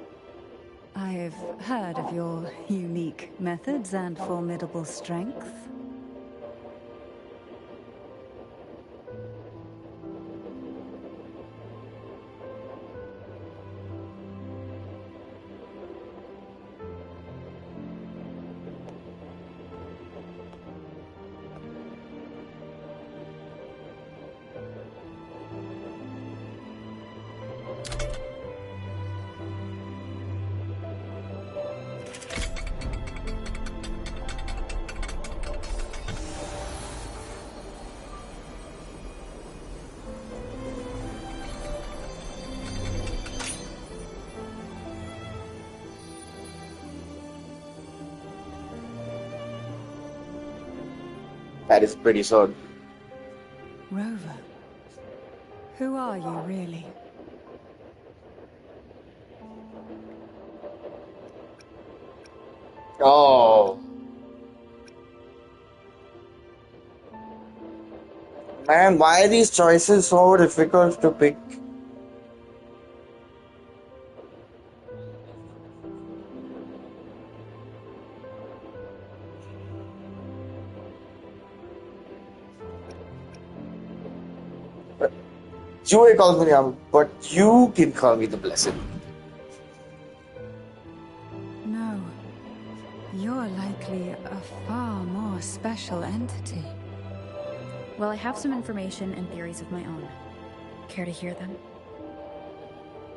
I've heard of your unique methods and formidable strength. That is pretty soon. Rover, who are you really? Oh. Man, why are these choices so difficult to pick? Joey calls me Ram, but you can call me the Blessed. No. You're likely a far more special entity. Well, I have some information and theories of my own. Care to hear them?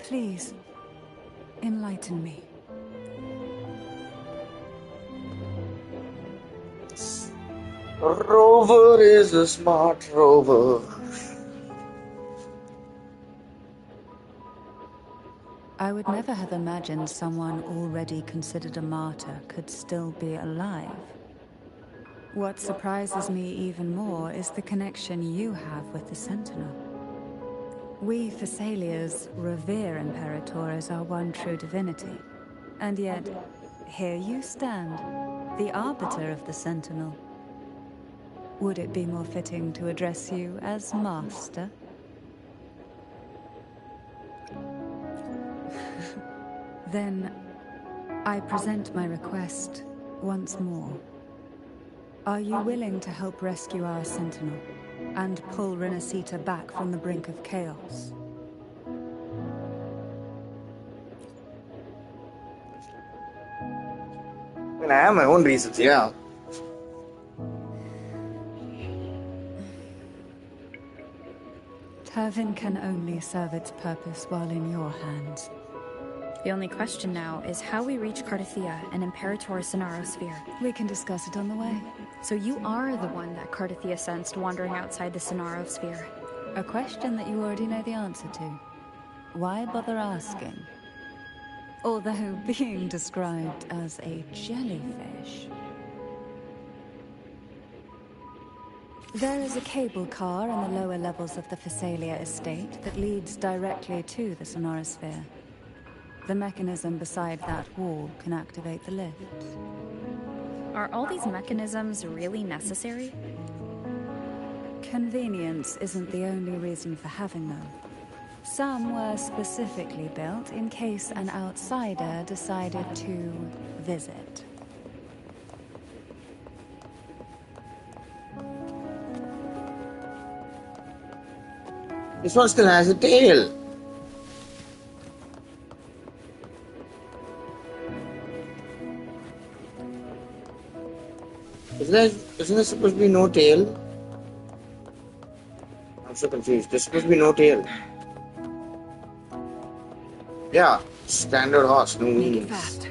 Please, enlighten me. Rover is a smart rover. I would never have imagined someone already considered a martyr could still be alive. What surprises me even more is the connection you have with the Sentinel. We Thessalians revere Imperator as our one true divinity. And yet, here you stand, the arbiter of the Sentinel. Would it be more fitting to address you as Master? Then, I present my request once more. Are you willing to help rescue our Sentinel and pull Renacita back from the brink of chaos? I mean, I have my own reasons, yeah. Turvin can only serve its purpose while in your hands. The only question now is how we reach Cardathia and Imperator's Sonaro Sphere. We can discuss it on the way. So you are the one that Cardathia sensed wandering outside the Sonaro Sphere. A question that you already know the answer to. Why bother asking? Although being described as a jellyfish. There is a cable car in the lower levels of the Thessalia estate that leads directly to the Sonorosphere. The mechanism beside that wall can activate the lift. Are all these mechanisms really necessary? Convenience isn't the only reason for having them. Some were specifically built in case an outsider decided to visit. This one still has a tail. Isn't there supposed to be no tail? I'm so confused. There's supposed to be no tail. Yeah, standard horse, no wheels. Fast.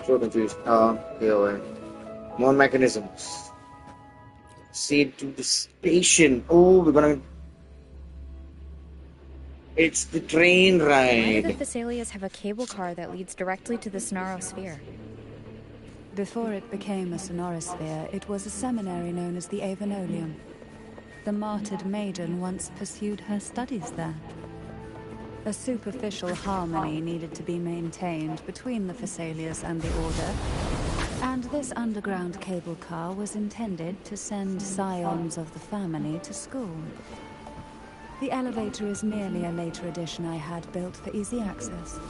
So confused. Here, more mechanisms. See to the station. Oh, we're gonna. It's the train Why do the ride. Thessalias have a cable car that leads directly to the Sonaro Sphere? Before it became a Sonorosphere, it was a seminary known as the Avenolium. The martyred maiden once pursued her studies there. A superficial harmony needed to be maintained between the Thessalias and the Order, and this underground cable car was intended to send scions of the family to school. The elevator is merely a later addition I had built for easy access.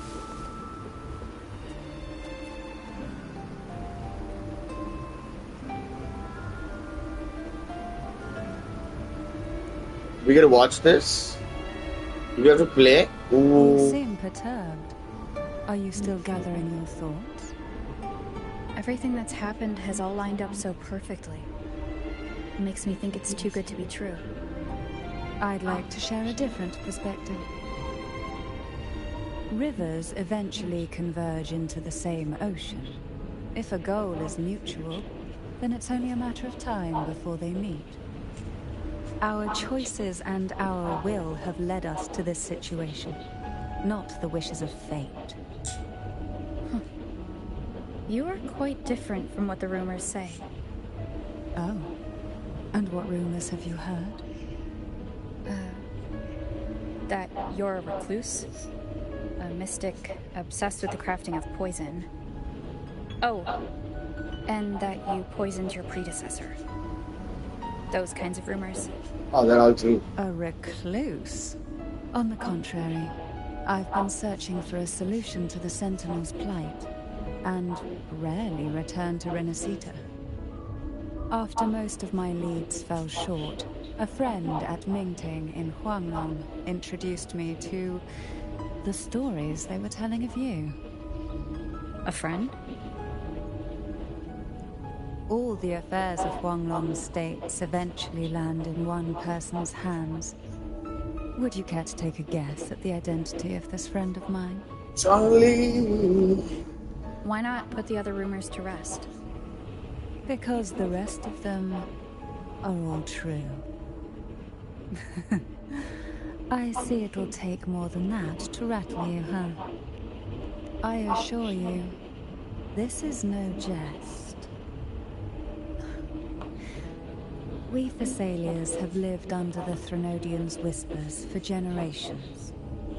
We gotta watch this. We have to play. You Ooh. seem perturbed. Are you still gathering your thoughts? Everything that's happened has all lined up so perfectly. It makes me think it's too good to be true. I'd like to share a different perspective. Rivers eventually converge into the same ocean. If a goal is mutual, then it's only a matter of time before they meet. Our choices and our will have led us to this situation, not the wishes of fate. You are quite different from what the rumors say. Oh. And what rumors have you heard? That you're a recluse? A mystic obsessed with the crafting of poison. Oh, and that you poisoned your predecessor. Those kinds of rumors. Oh, they're all true. A recluse? On the contrary, I've been searching for a solution to the Sentinel's plight, and rarely return to Renacita. After most of my leads fell short, a friend at Mingting in Huanglong introduced me to the stories they were telling of you. A friend? All the affairs of Huanglong's states eventually land in one person's hands. Would you care to take a guess at the identity of this friend of mine? Zhongli. Why not put the other rumors to rest? Because the rest of them are all true. I see it'll take more than that to rattle you, huh? I assure you, this is no jest. We Thessalians have lived under the Threnodians' whispers for generations.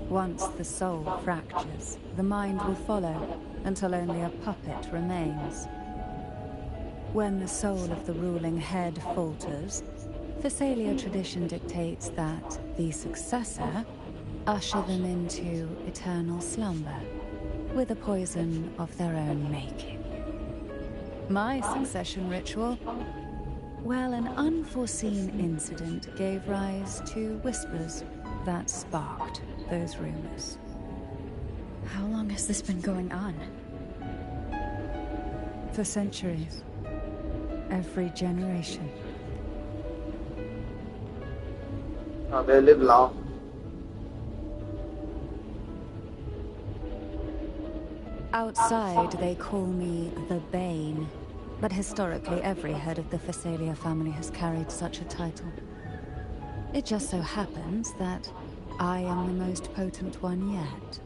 Once the soul fractures, the mind will follow, until only a puppet remains. When the soul of the ruling head falters, Thessalia tradition dictates that the successor usher them into eternal slumber, with a poison of their own making. My succession ritual? Well, an unforeseen incident gave rise to whispers that sparked those rumors. How long has this been going on? For centuries. Every generation. Oh, they live long. Outside, they call me the Bane, but historically every head of the Thessalia family has carried such a title. It just so happens that I am the most potent one yet.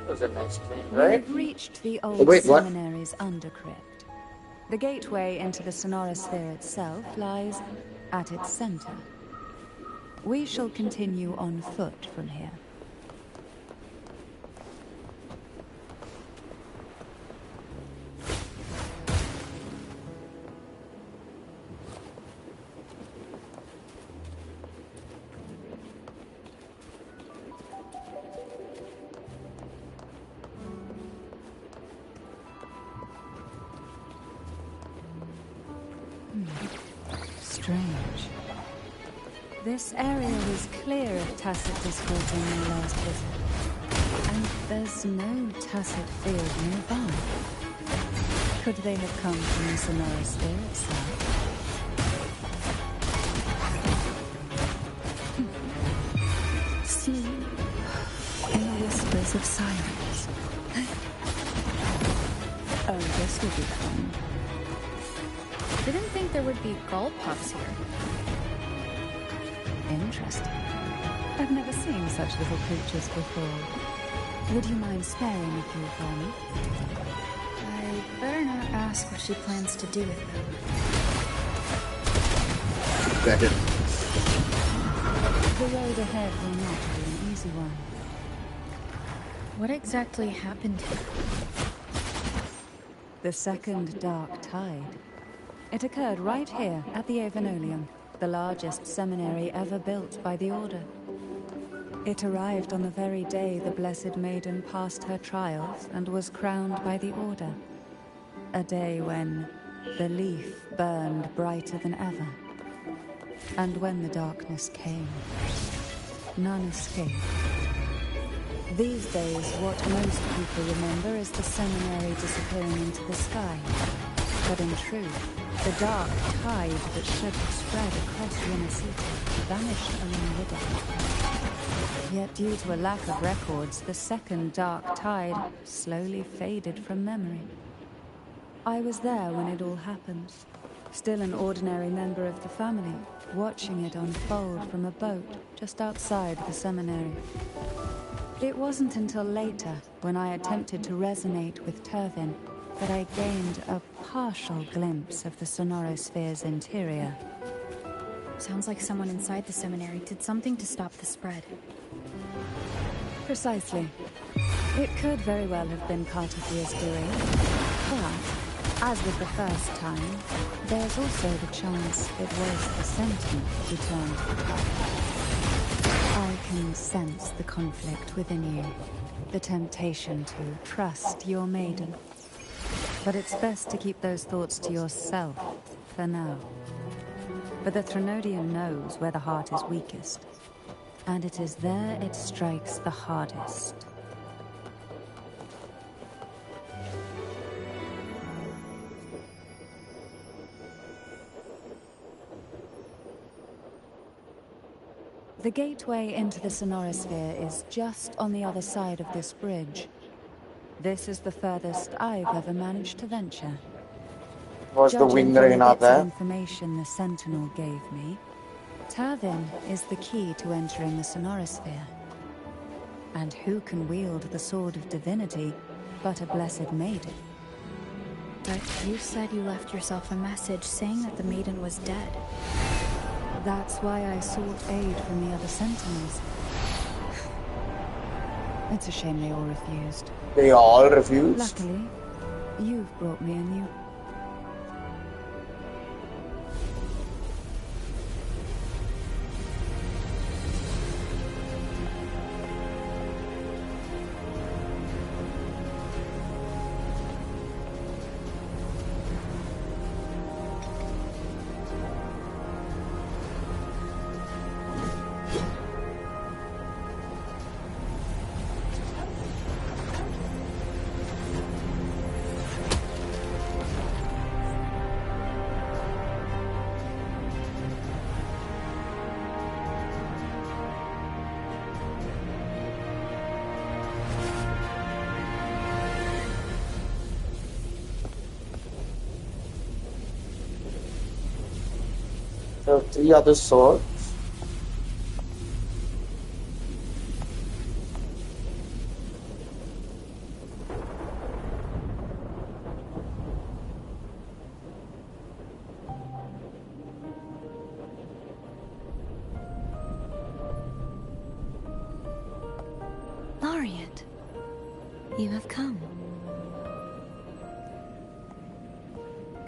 Was a nice train, right? We've reached the old Wait, what? seminary's undercrypt. The gateway into the sonorosphere itself lies at its center. We shall continue on foot from here. Strange. This area was clear of Tacit discord in my last visit. And there's no Tacit field nearby. Could they have come from the sonorosphere itself? Sleep in the whispers of silence. Oh, this will be fun. Didn't think there would be gull puffs here. Interesting. I've never seen such little creatures before. Would you mind sparing a few for me? I better not ask what she plans to do with them. Got it. The road ahead will not be an easy one. What exactly happened here? The second dark tide. It occurred right here at the Avenolium, the largest seminary ever built by the Order. It arrived on the very day the Blessed Maiden passed her trials and was crowned by the Order. A day when the leaf burned brighter than ever. And when the darkness came, none escaped. These days, what most people remember is the seminary disappearing into the sky. But in truth, the dark tide that should have spread across Renacita vanished along with it. Yet due to a lack of records, the second dark tide slowly faded from memory. I was there when it all happened, still an ordinary member of the family, watching it unfold from a boat just outside the seminary. It wasn't until later, when I attempted to resonate with Turvin, that I gained a partial glimpse of the sonorosphere's interior. Sounds like someone inside the seminary did something to stop the spread. Precisely. It could very well have been Cartophia's doing, but, as with the first time, there's also the chance it was the Sentinel who turned the tide. I can sense the conflict within you, the temptation to trust your maiden. But it's best to keep those thoughts to yourself for now. But the Threnodian knows where the heart is weakest, and it is there it strikes the hardest. The gateway into the sonorosphere is just on the other side of this bridge. This is the furthest I've ever managed to venture. Was the Judging wind from rain the out bits of there? information the Sentinel gave me, Turvin is the key to entering the sonorosphere. And who can wield the Sword of Divinity but a blessed maiden? But you said you left yourself a message saying that the maiden was dead. That's why I sought aid from the other Sentinels. It's a shame they all refused. They all refused? Luckily, you've brought me a new... So 3 other swords. Laureate, you have come.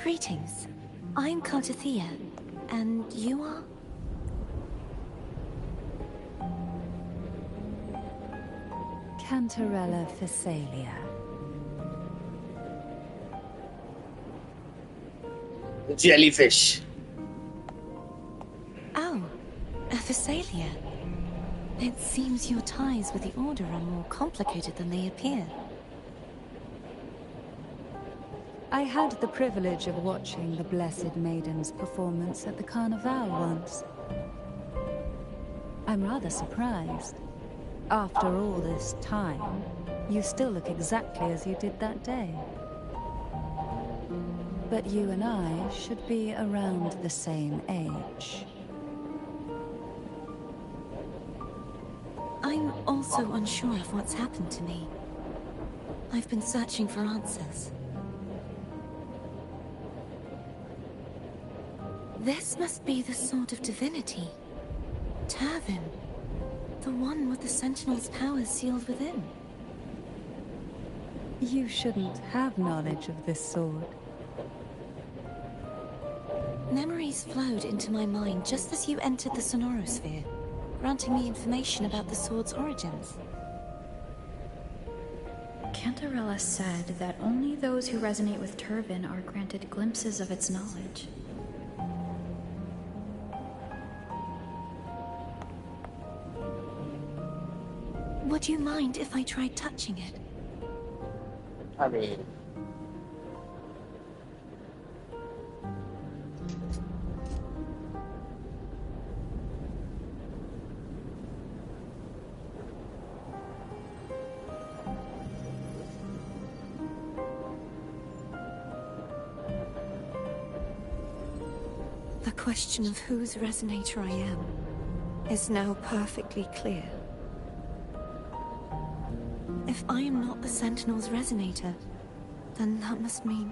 Greetings. I'm Cartothea, and you are? Cantarella Phasalia. The jellyfish. Oh, a Phasalia. It seems your ties with the Order are more complicated than they appear. I had the privilege of watching the Blessed Maiden's performance at the Carnival once. I'm rather surprised. After all this time, you still look exactly as you did that day. But you and I should be around the same age. I'm also unsure of what's happened to me. I've been searching for answers. This must be the Sword of Divinity. Turvin. The one with the Sentinel's powers sealed within. You shouldn't have knowledge of this sword. Memories flowed into my mind just as you entered the Sonorosphere, granting me information about the sword's origins. Cantarella said that only those who resonate with Turvin are granted glimpses of its knowledge. Would you mind if I tried touching it? I mean... The The question of whose resonator I am is now perfectly clear. If I am not the Sentinel's resonator, then that must mean...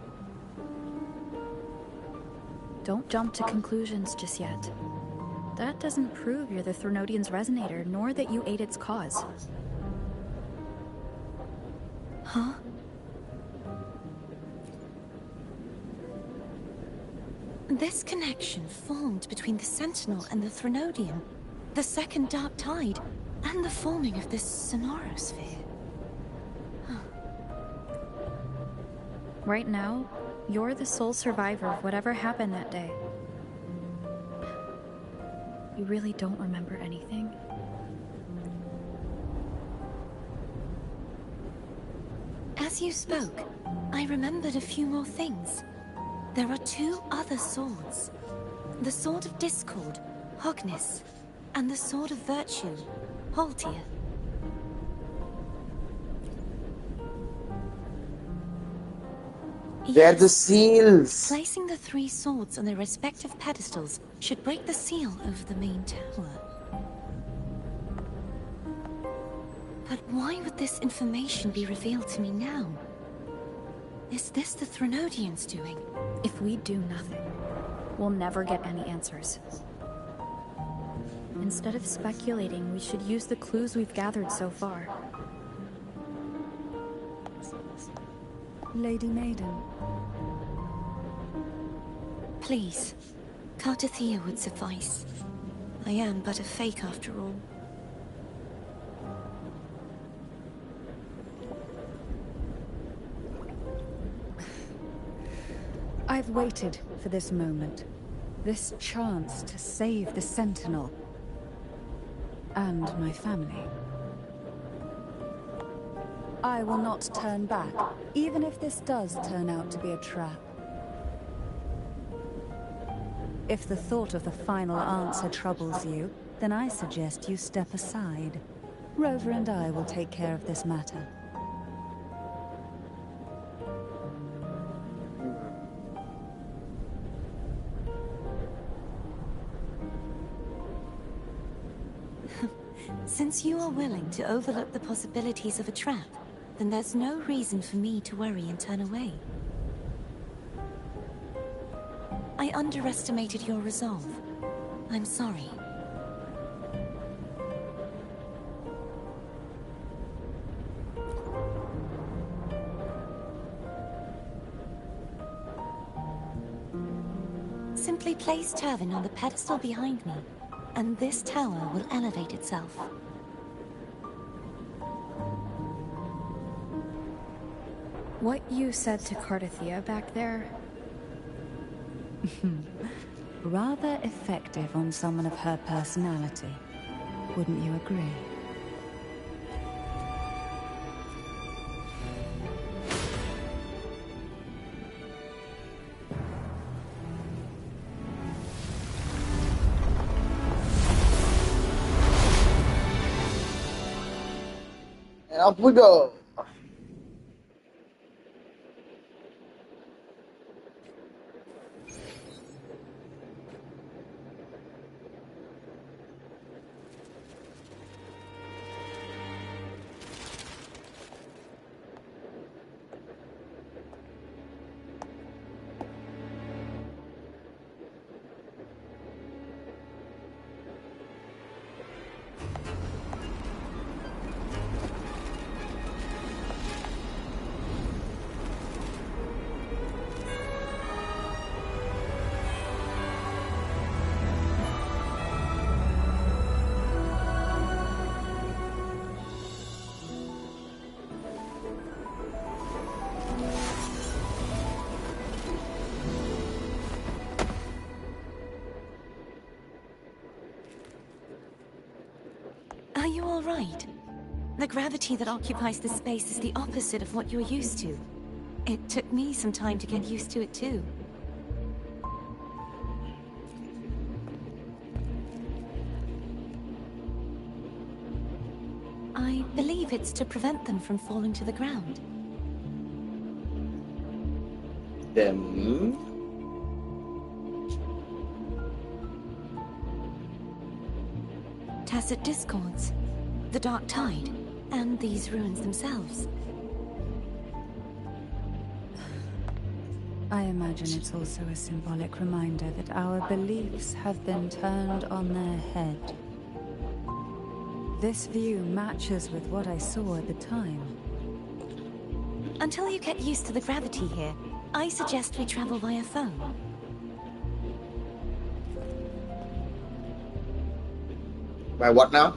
Don't jump to conclusions just yet. That doesn't prove you're the Threnodian's resonator, nor that you aid its cause. Huh? This connection formed between the Sentinel and the Threnodian, the second Dark Tide, and the forming of this sonorosphere. Right now, you're the sole survivor of whatever happened that day. You really don't remember anything? As you spoke, I remembered a few more things. There are two other swords. The Sword of Discord, Hognis, and the Sword of Virtue, Haltia. They're the seals! Placing the three swords on their respective pedestals should break the seal over the main tower. But why would this information be revealed to me now? Is this the Threnodians' doing? If we do nothing, we'll never get any answers. Instead of speculating, we should use the clues we've gathered so far. Lady Maiden. Please, Cartathea would suffice. I am but a fake after all. I've waited for this moment. This chance to save the Sentinel. And my family. I will not turn back, even if this does turn out to be a trap. If the thought of the final answer troubles you, then I suggest you step aside. Rover and I will take care of this matter. Since you are willing to overlook the possibilities of a trap, then there's no reason for me to worry and turn away. I underestimated your resolve. I'm sorry. Simply place Turvin on the pedestal behind me, and this tower will elevate itself. What you said to Cartathea back there... Rather effective on someone of her personality. Wouldn't you agree? And off we go! Are you all right? The gravity that occupies this space is the opposite of what you're used to. It took me some time to get used to it too. I believe it's to prevent them from falling to the ground. Them? tacit discords, the Dark Tide, and these ruins themselves. I imagine it's also a symbolic reminder that our beliefs have been turned on their head. This view matches with what I saw at the time. Until you get used to the gravity here, I suggest we travel via phone. By what now?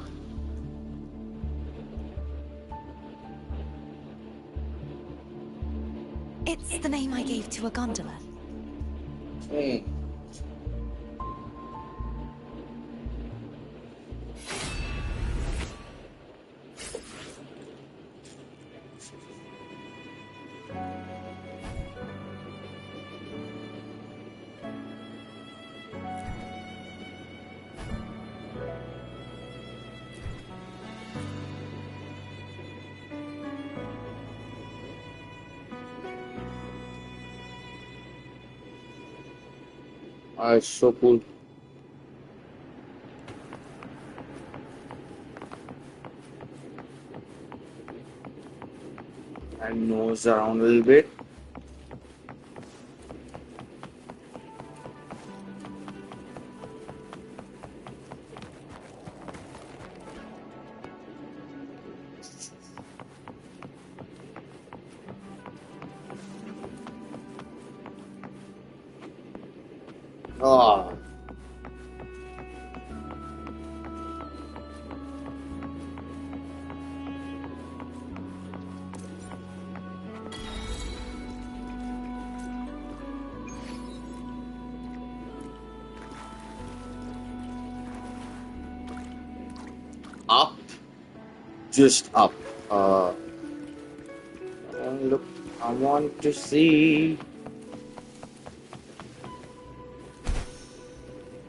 It's the name I gave to a gondola. It's so cool. And nose around a little bit. Oh. Up. Just up. Look, I want to see.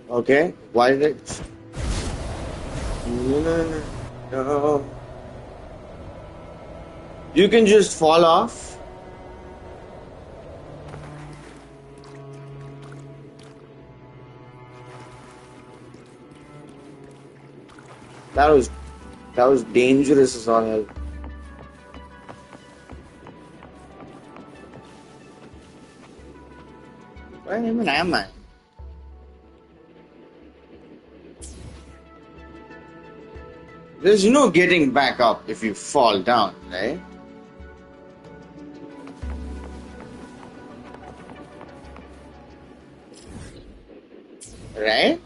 Okay, why did it? No. You can just fall off. That was dangerous as all hell. Where even am I? There's no getting back up if you fall down, right? Right?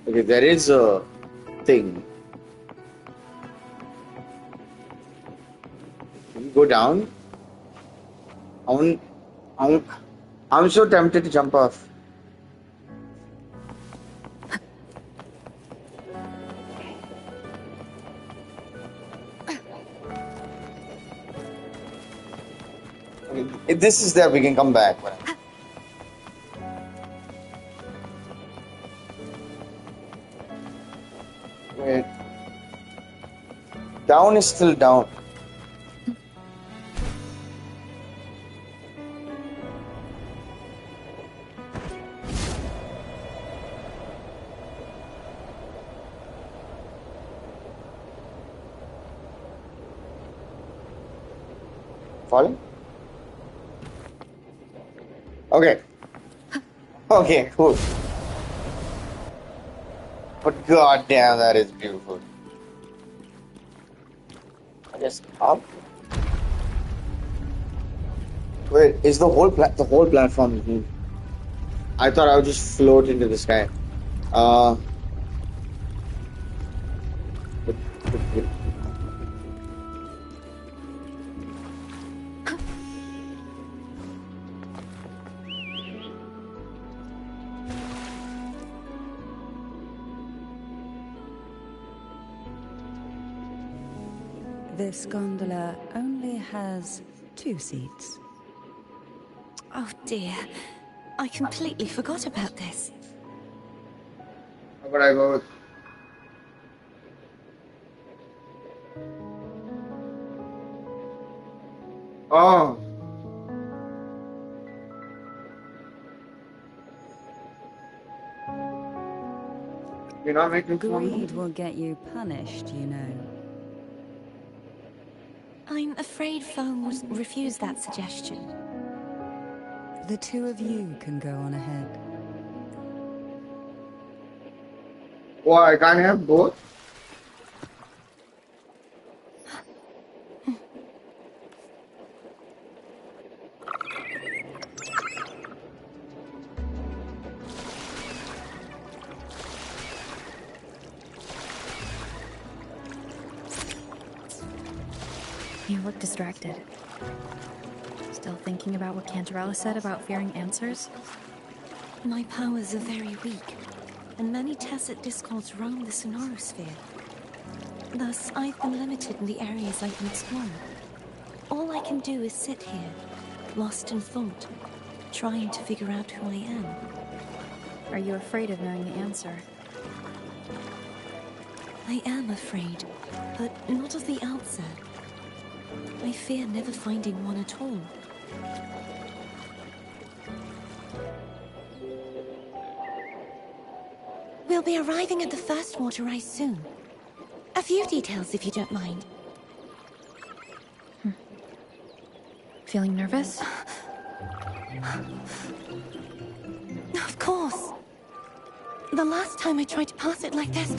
Okay, there is a thing. You go down. I'm so tempted to jump off. If this is there, we can come back. Wait. Down is still down. Falling? Okay. Okay, cool. But goddamn, that is beautiful. I guess up. Wait, is the whole platform moving? I thought I would just float into the sky. Wait. This gondola only has 2 seats. Oh dear. I completely forgot about this. How about I go with... Oh. You're not making fun of me? Greed will get you punished, you know. I'm afraid Foam would refuse that suggestion. The two of you can go on ahead. Why, I can't have both? You look distracted. Still thinking about what Cantarella said about fearing answers? My powers are very weak, and many tacit discords roam the sonorosphere. Thus, I've been limited in the areas I can explore. All I can do is sit here, lost in thought, trying to figure out who I am. Are you afraid of knowing the answer? I am afraid, but not of the answer. I fear never finding one at all. We'll be arriving at the first water ice soon. A few details, if you don't mind. Feeling nervous? Of course. The last time I tried to pass it like this...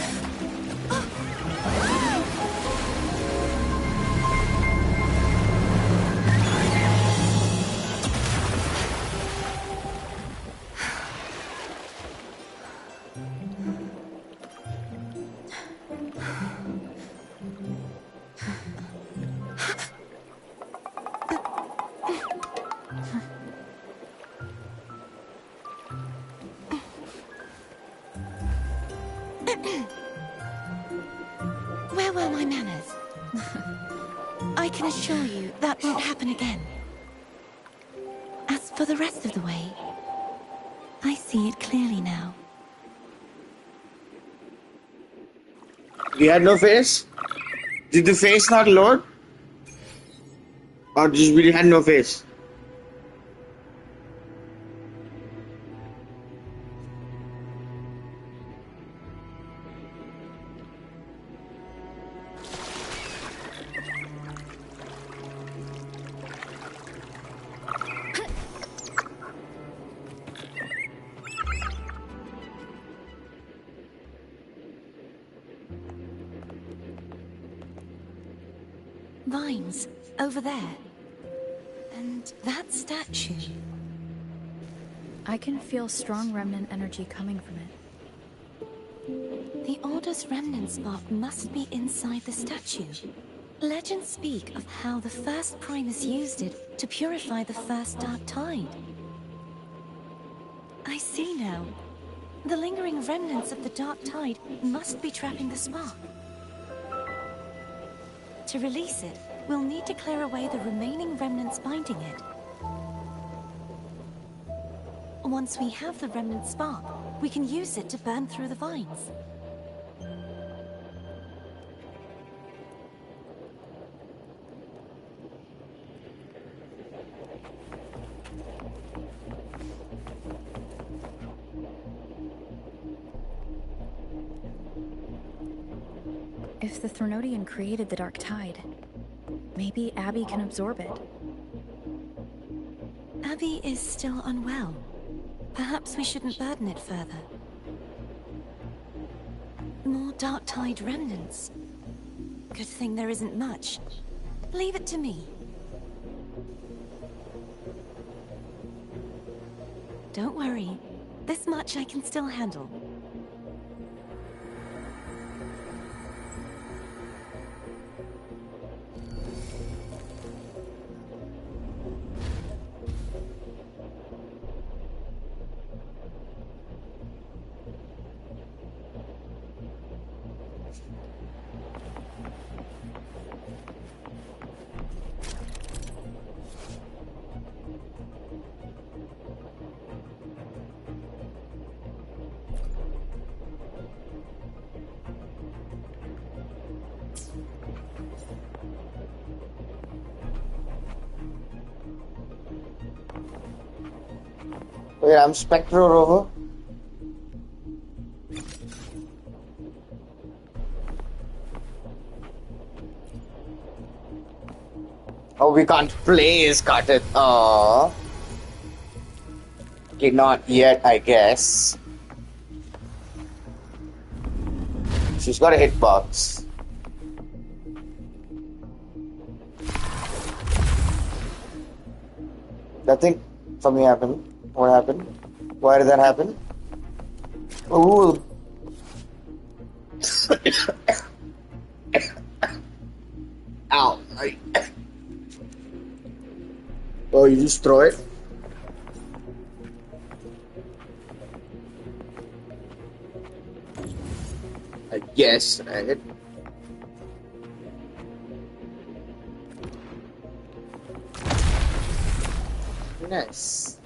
Where were my manners? I can assure you that won't happen again. As for the rest of the way, I see it clearly now. We had no face? Did the face not load? Or just we had no face? Vines, over there. And that statue. I can feel strong remnant energy coming from it. The Order's remnant spot must be inside the statue. Legends speak of how the first Primus used it to purify the first Dark Tide. I see now. The lingering remnants of the Dark Tide must be trapping the spark. To release it, we'll need to clear away the remaining remnants binding it. Once we have the remnant spark, we can use it to burn through the vines. If the Threnodian created the Dark Tide, maybe Abby can absorb it. Abby is still unwell. Perhaps we shouldn't burden it further. More Dark Tide remnants. Good thing there isn't much. Leave it to me. Don't worry. This much I can still handle. Wait, I'm Spectro Rover. Oh, we can't place Carter. Oh. Okay, not yet, I guess. She's got a hitbox. Nothing. Something happened. What happened? Why did that happen? Ooh. Ow. Oh, you just throw it? I guess, right? Nice.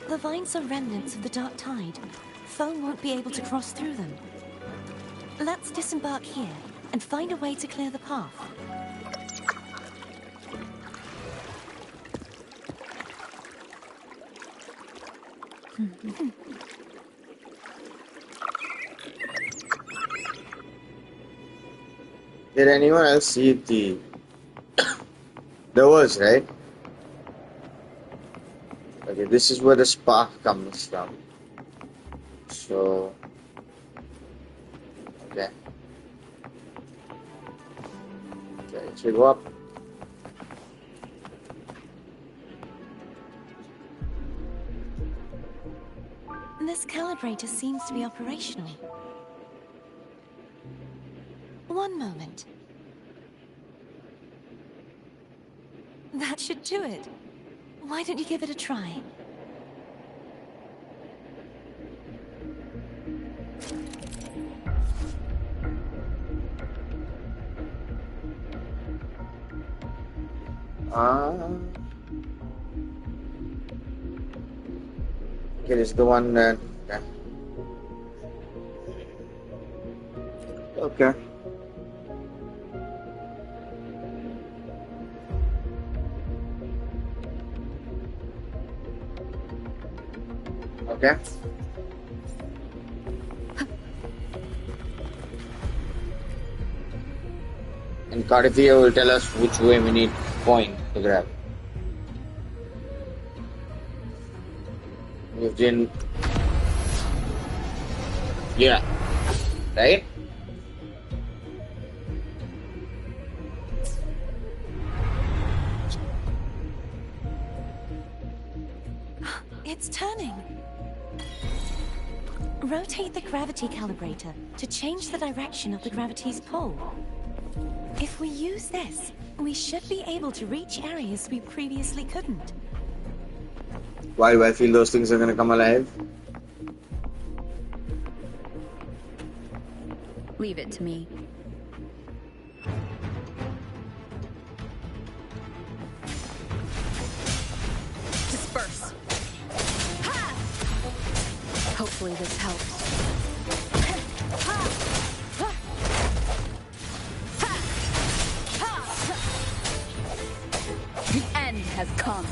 The vines are remnants of the dark tide. Foam won't be able to cross through them. Let's disembark here and find a way to clear the path. Did anyone else see the... There was, right? Okay, this is where the spark comes from. So... Okay. Okay, so we go up. This calibrator seems to be operational. One moment. That should do it. Why don't you give it a try? Okay, this is the one that... Okay. Okay. And Cartithia will tell us which way we need to point to grab. Moved in. Yeah. Right? It's turning. Rotate the gravity calibrator to change the direction of the gravity's pull. If we use this, we should be able to reach areas we previously couldn't. Why do I feel those things are gonna come alive? Leave it to me. Disperse. Ha! Hopefully this helps. The end has come.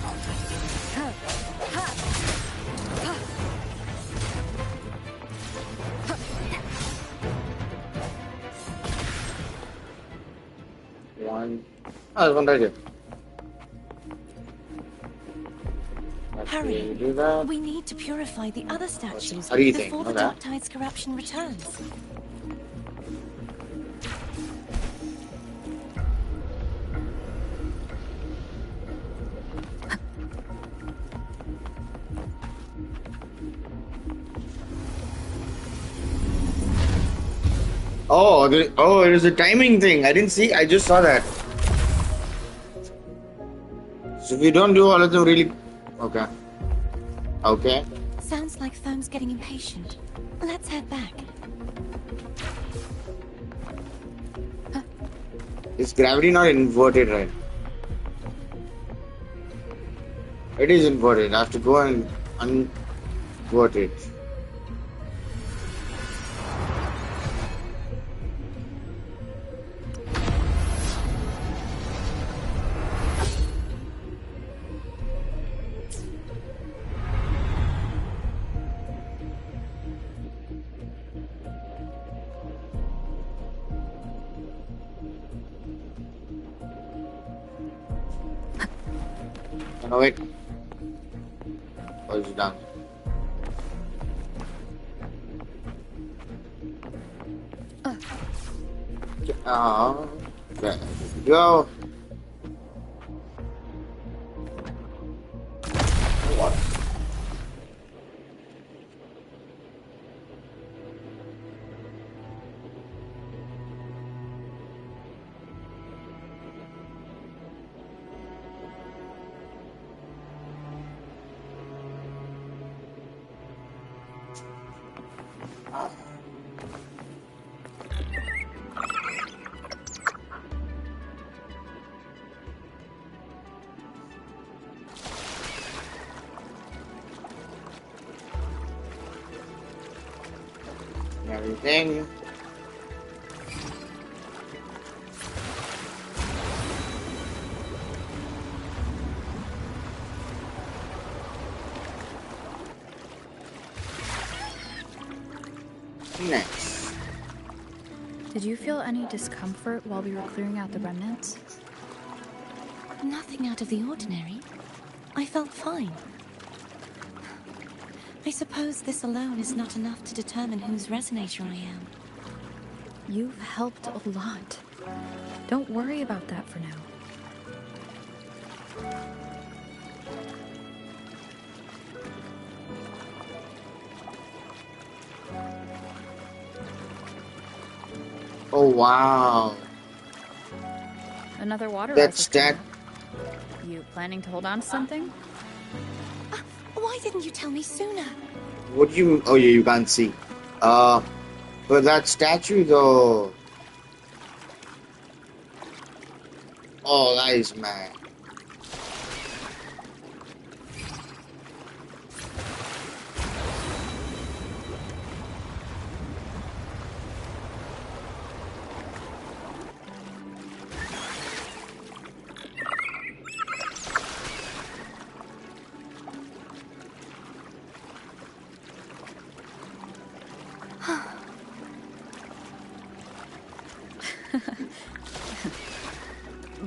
One. Oh, there's one right here. Hurry. Do that. We need to purify the other statues How do you think? before the Okay. Dark Tide's corruption returns. Oh, it was a timing thing. I didn't see. I just saw that. So we don't do all of them really. Okay. Okay. Sounds like Foam's getting impatient. Let's head back. Is gravity not inverted, right? It is inverted. I have to go and unvert it. No, wait. Oh, it's done. There we go. Everything. Next. Did you feel any discomfort while we were clearing out the remnants? Nothing out of the ordinary. I felt fine. I suppose this alone is not enough to determine whose resonator I am. You've helped a lot. Don't worry about that for now. Oh wow. Another water That's rifle. that. You planning to hold on to something? Why didn't you tell me sooner? What do you? Oh yeah, you can't see. But that statue though. Oh, that is mad.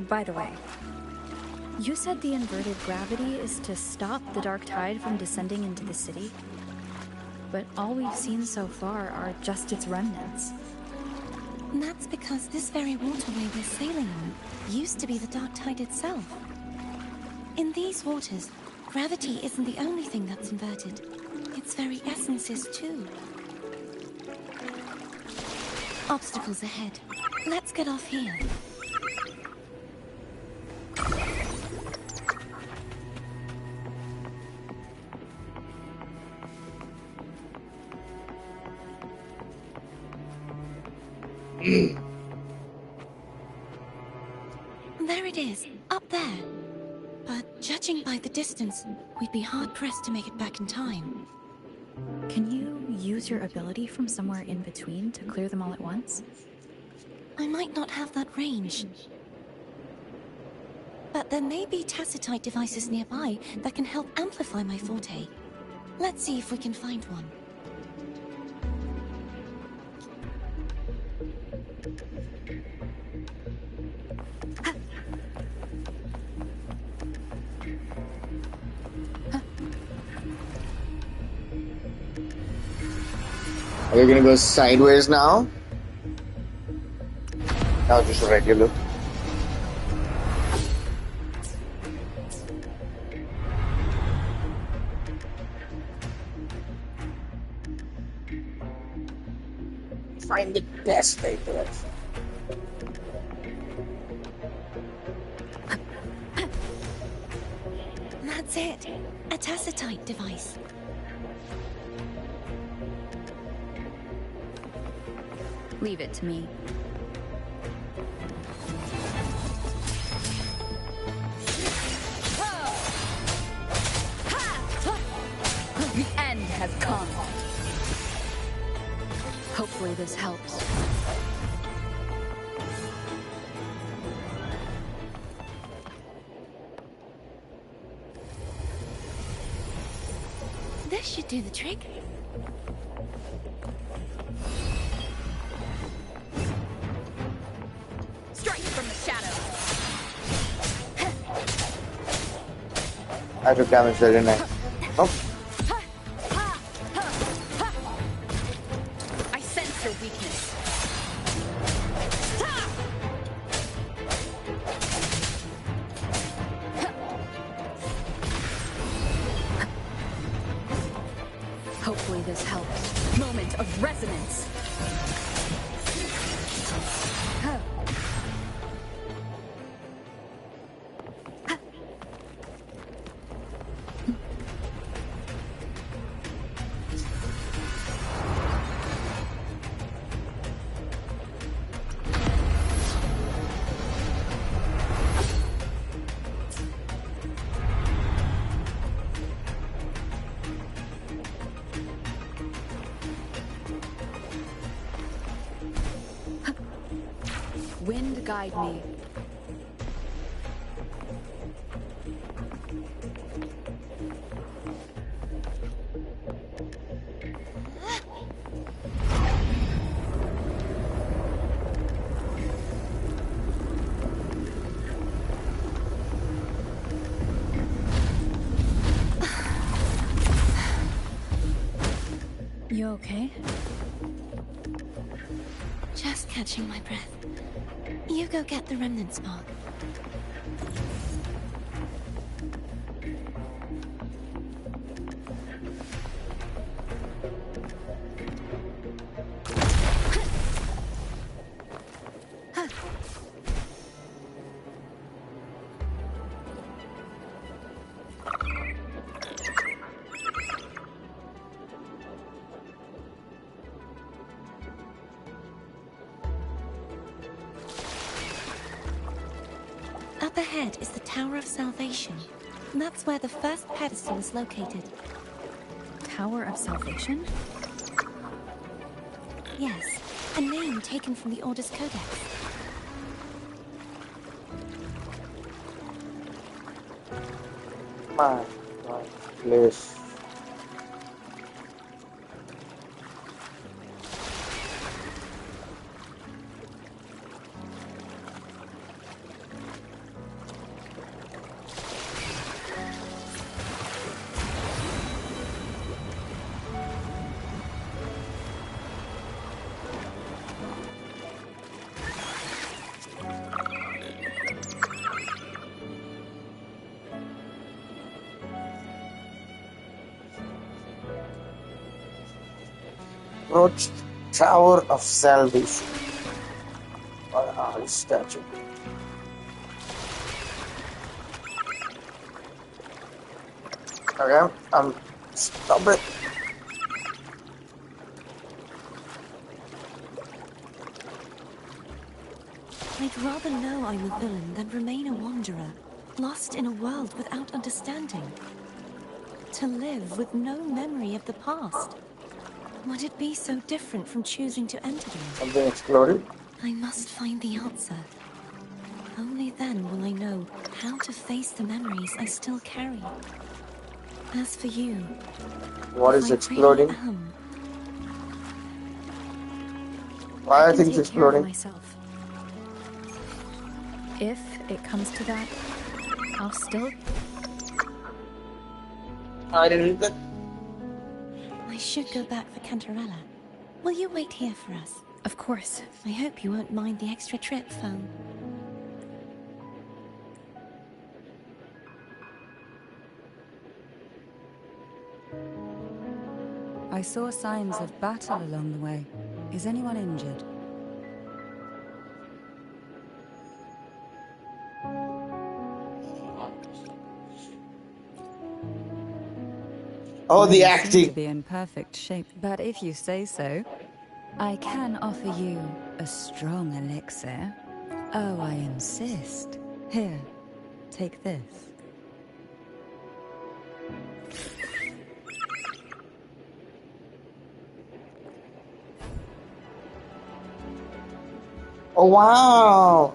By the way, you said the inverted gravity is to stop the dark tide from descending into the city, but all we've seen so far are just its remnants. And that's because this very waterway we're sailing on used to be the dark tide itself. In these waters, gravity isn't the only thing that's inverted. Its very essence is too. Obstacles ahead. Let's get off here. There it is, up there. But judging by the distance, we'd be hard-pressed to make it back in time. Can you use your ability from somewhere in between to clear them all at once? I might not have that range. But there may be tacitite devices nearby that can help amplify my forte. Let's see if we can find one. Are we gonna go sideways now? Now just regular. Find the best way to it. That's it. A tacitite device. Leave it to me. The end has come. Hopefully this helps. This should do the trick. Strike from the shadows. I took damage there, didn't I? Nope. I sense your weakness. Hopefully this helps. Moment of resonance. Wind guide me. You okay? Just catching my breath. You go get the remnant spark. Up ahead is the Tower of Salvation. That's where the first pedestal is located. Tower of Salvation? Yes, a name taken from the Order's Codex. My place. Approach Tower of Salvation. Statue. Okay, stop it. I'd rather know I'm a villain than remain a wanderer, lost in a world without understanding. To live with no memory of the past. Would it be so different from choosing to enter them? Something exploded. I must find the answer. Only then will I know how to face the memories I still carry. As for you, What is exploding? Why are things exploding? Myself. If it comes to that, I'll still... I didn't read that. I should go back for Cantarella. Will you wait here for us? Of course. I hope you won't mind the extra trip, phone. I saw signs of battle along the way. Is anyone injured? Oh, the You seem acting. to be in perfect shape, but if you say so, I can offer you a strong elixir. Oh, I insist. Here, take this. Oh, wow.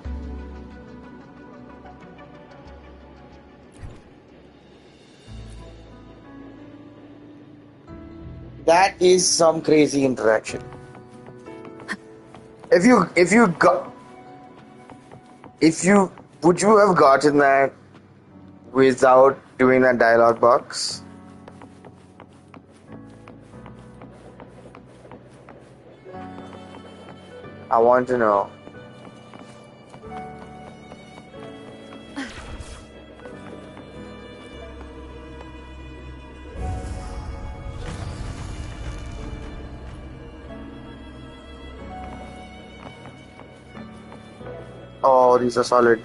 That is some crazy interaction. Would you have gotten that without doing that dialogue box. I want to know. Oh, these are solid.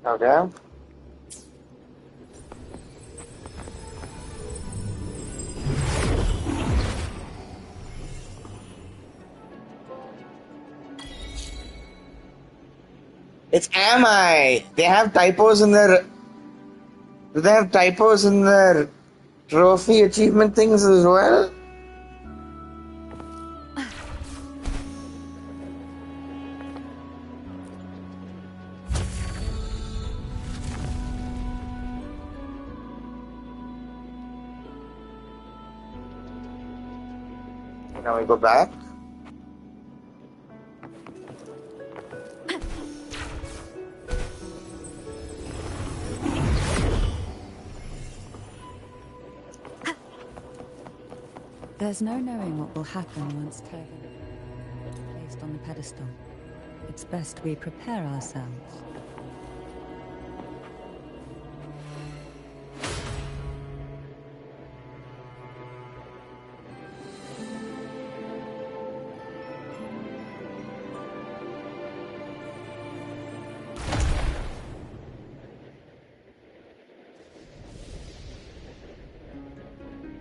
Okay. It's am I? They have typos in their. Do they have typos in their trophy achievement things as well? Now we go back. There's no knowing what will happen once Turvin is placed on the pedestal. It's best we prepare ourselves.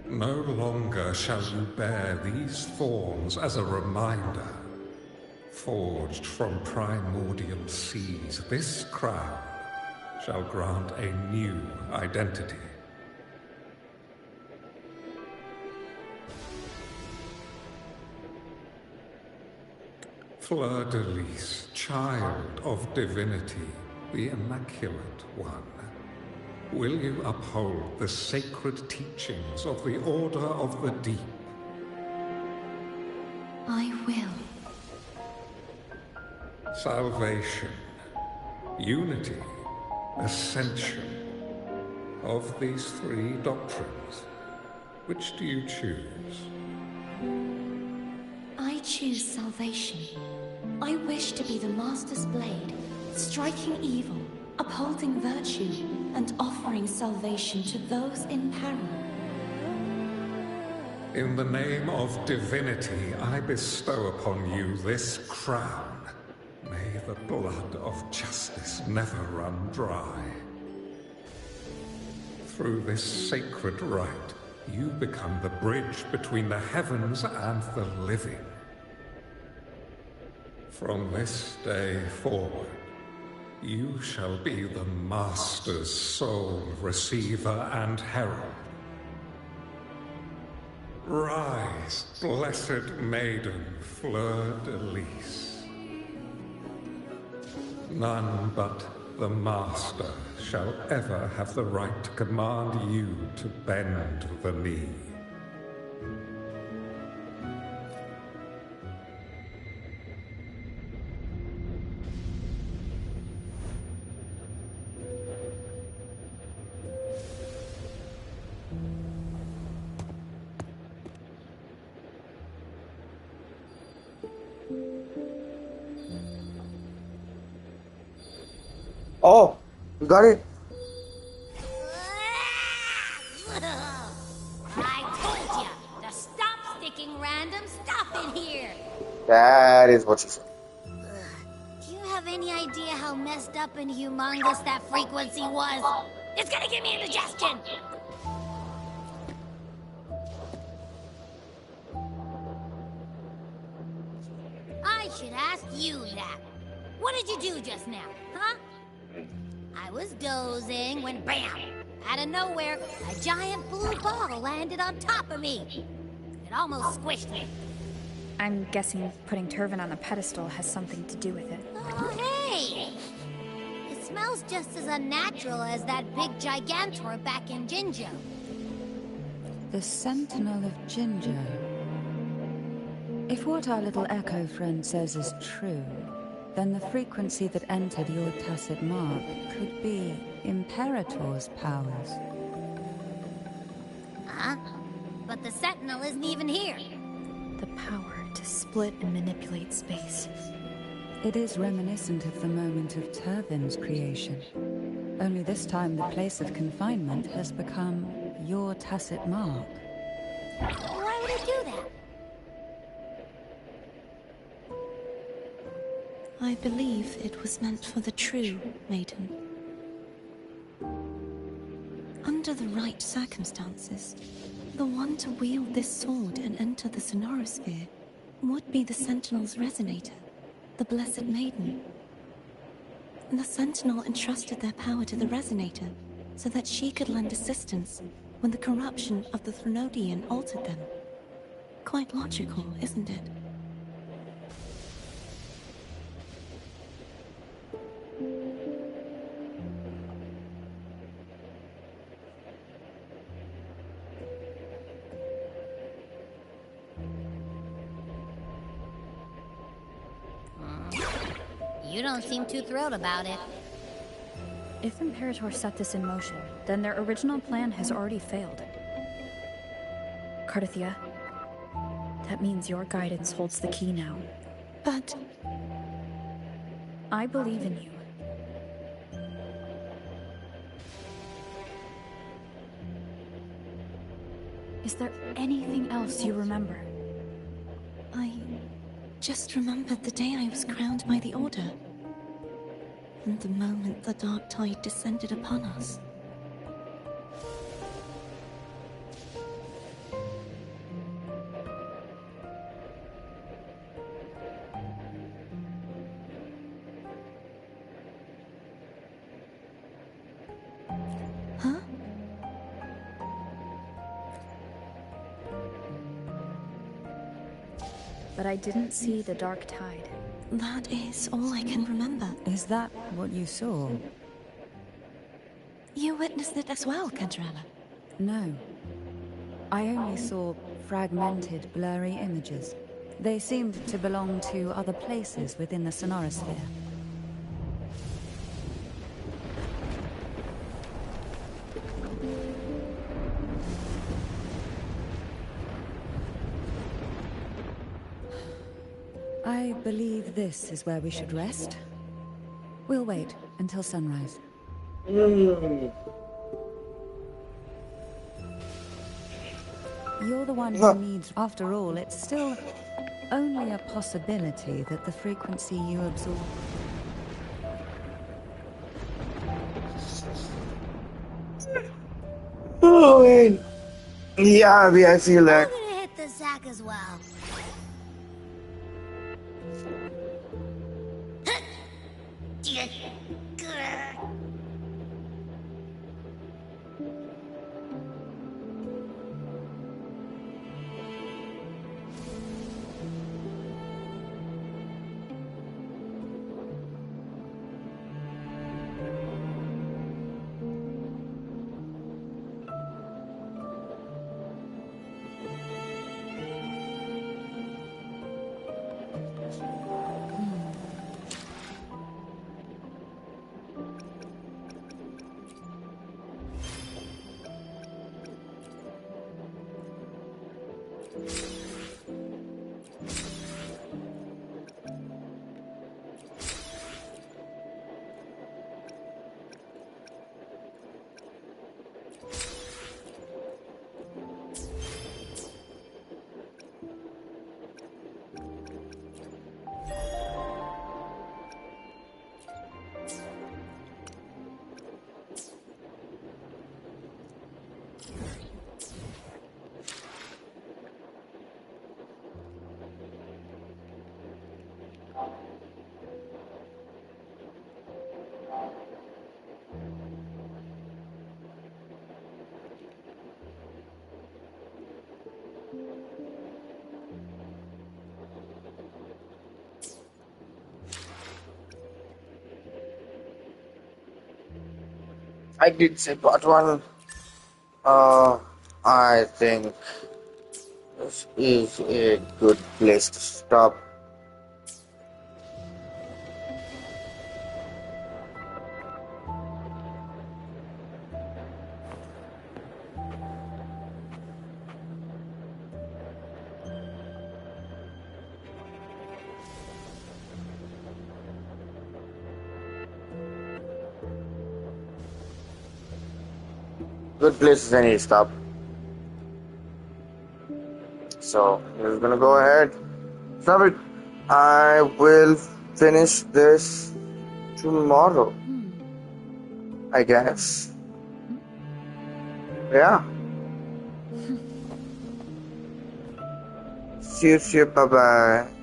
No longer shall you bear these thorns as a reminder. Forged from primordial seas, this crown shall grant a new identity. Fleur-de-Lis, child of divinity, the Immaculate One. Will you uphold the sacred teachings of the Order of the Deep? I will. Salvation, unity, ascension. Of these three doctrines, which do you choose? I choose salvation. I wish to be the Master's blade, striking evil, upholding virtue, and offering salvation to those in peril. In the name of divinity, I bestow upon you this crown. May the blood of justice never run dry. Through this sacred rite, you become the bridge between the heavens and the living. From this day forward, you shall be the Master's sole receiver and herald. Rise, blessed maiden Fleur-de-Lis. None but the Master shall ever have the right to command you to bend the knee. Oh, you got it. I told you to stop sticking random stuff in here. That is what she said. Do you have any idea how messed up and humongous that frequency was? It's gonna give me indigestion. I should ask you that. What did you do just now, huh? I was dozing when bam! Out of nowhere, a giant blue ball landed on top of me. It almost squished me. I'm guessing putting Turvin on the pedestal has something to do with it. Oh, hey! It smells just as unnatural as that big gigantor back in Jinjo. The Sentinel of Jinjo. If what our little echo friend says is true, then the frequency that entered your tacit mark could be Imperator's powers. Huh? But the Sentinel isn't even here. The power to split and manipulate space. It is reminiscent of the moment of Turvin's creation. Only this time the place of confinement has become your tacit mark. Why would it do that? I believe it was meant for the true maiden. Under the right circumstances, the one to wield this sword and enter the Sonorosphere would be the Sentinel's resonator, the Blessed Maiden. The Sentinel entrusted their power to the resonator so that she could lend assistance when the corruption of the Threnodian altered them. Quite logical, isn't it? You don't seem too thrilled about it. If Imperator set this in motion, then their original plan has already failed. Cardathia, that means your guidance holds the key now. But I believe in you. Is there anything else you remember? I just remembered the day I was crowned by the Order. And the moment the dark tide descended upon us. Huh? But I didn't see the dark tide. That is all I can remember. Is that what you saw? You witnessed it as well, Cantarella. No. I only saw fragmented, blurry images. They seemed to belong to other places within the Sonorosphere. I believe this is where we should rest. We'll wait until sunrise. You're the one who needs... After all, it's still only a possibility that the frequency you absorb... Oh, wait. Yeah, I feel that. I'm gonna hit the sack as well. I did say part one. I think this is a good place to stop. Good places I need to stop. So we're gonna go ahead. Stop it. I will finish this tomorrow. I guess. Yeah. See you. Bye bye.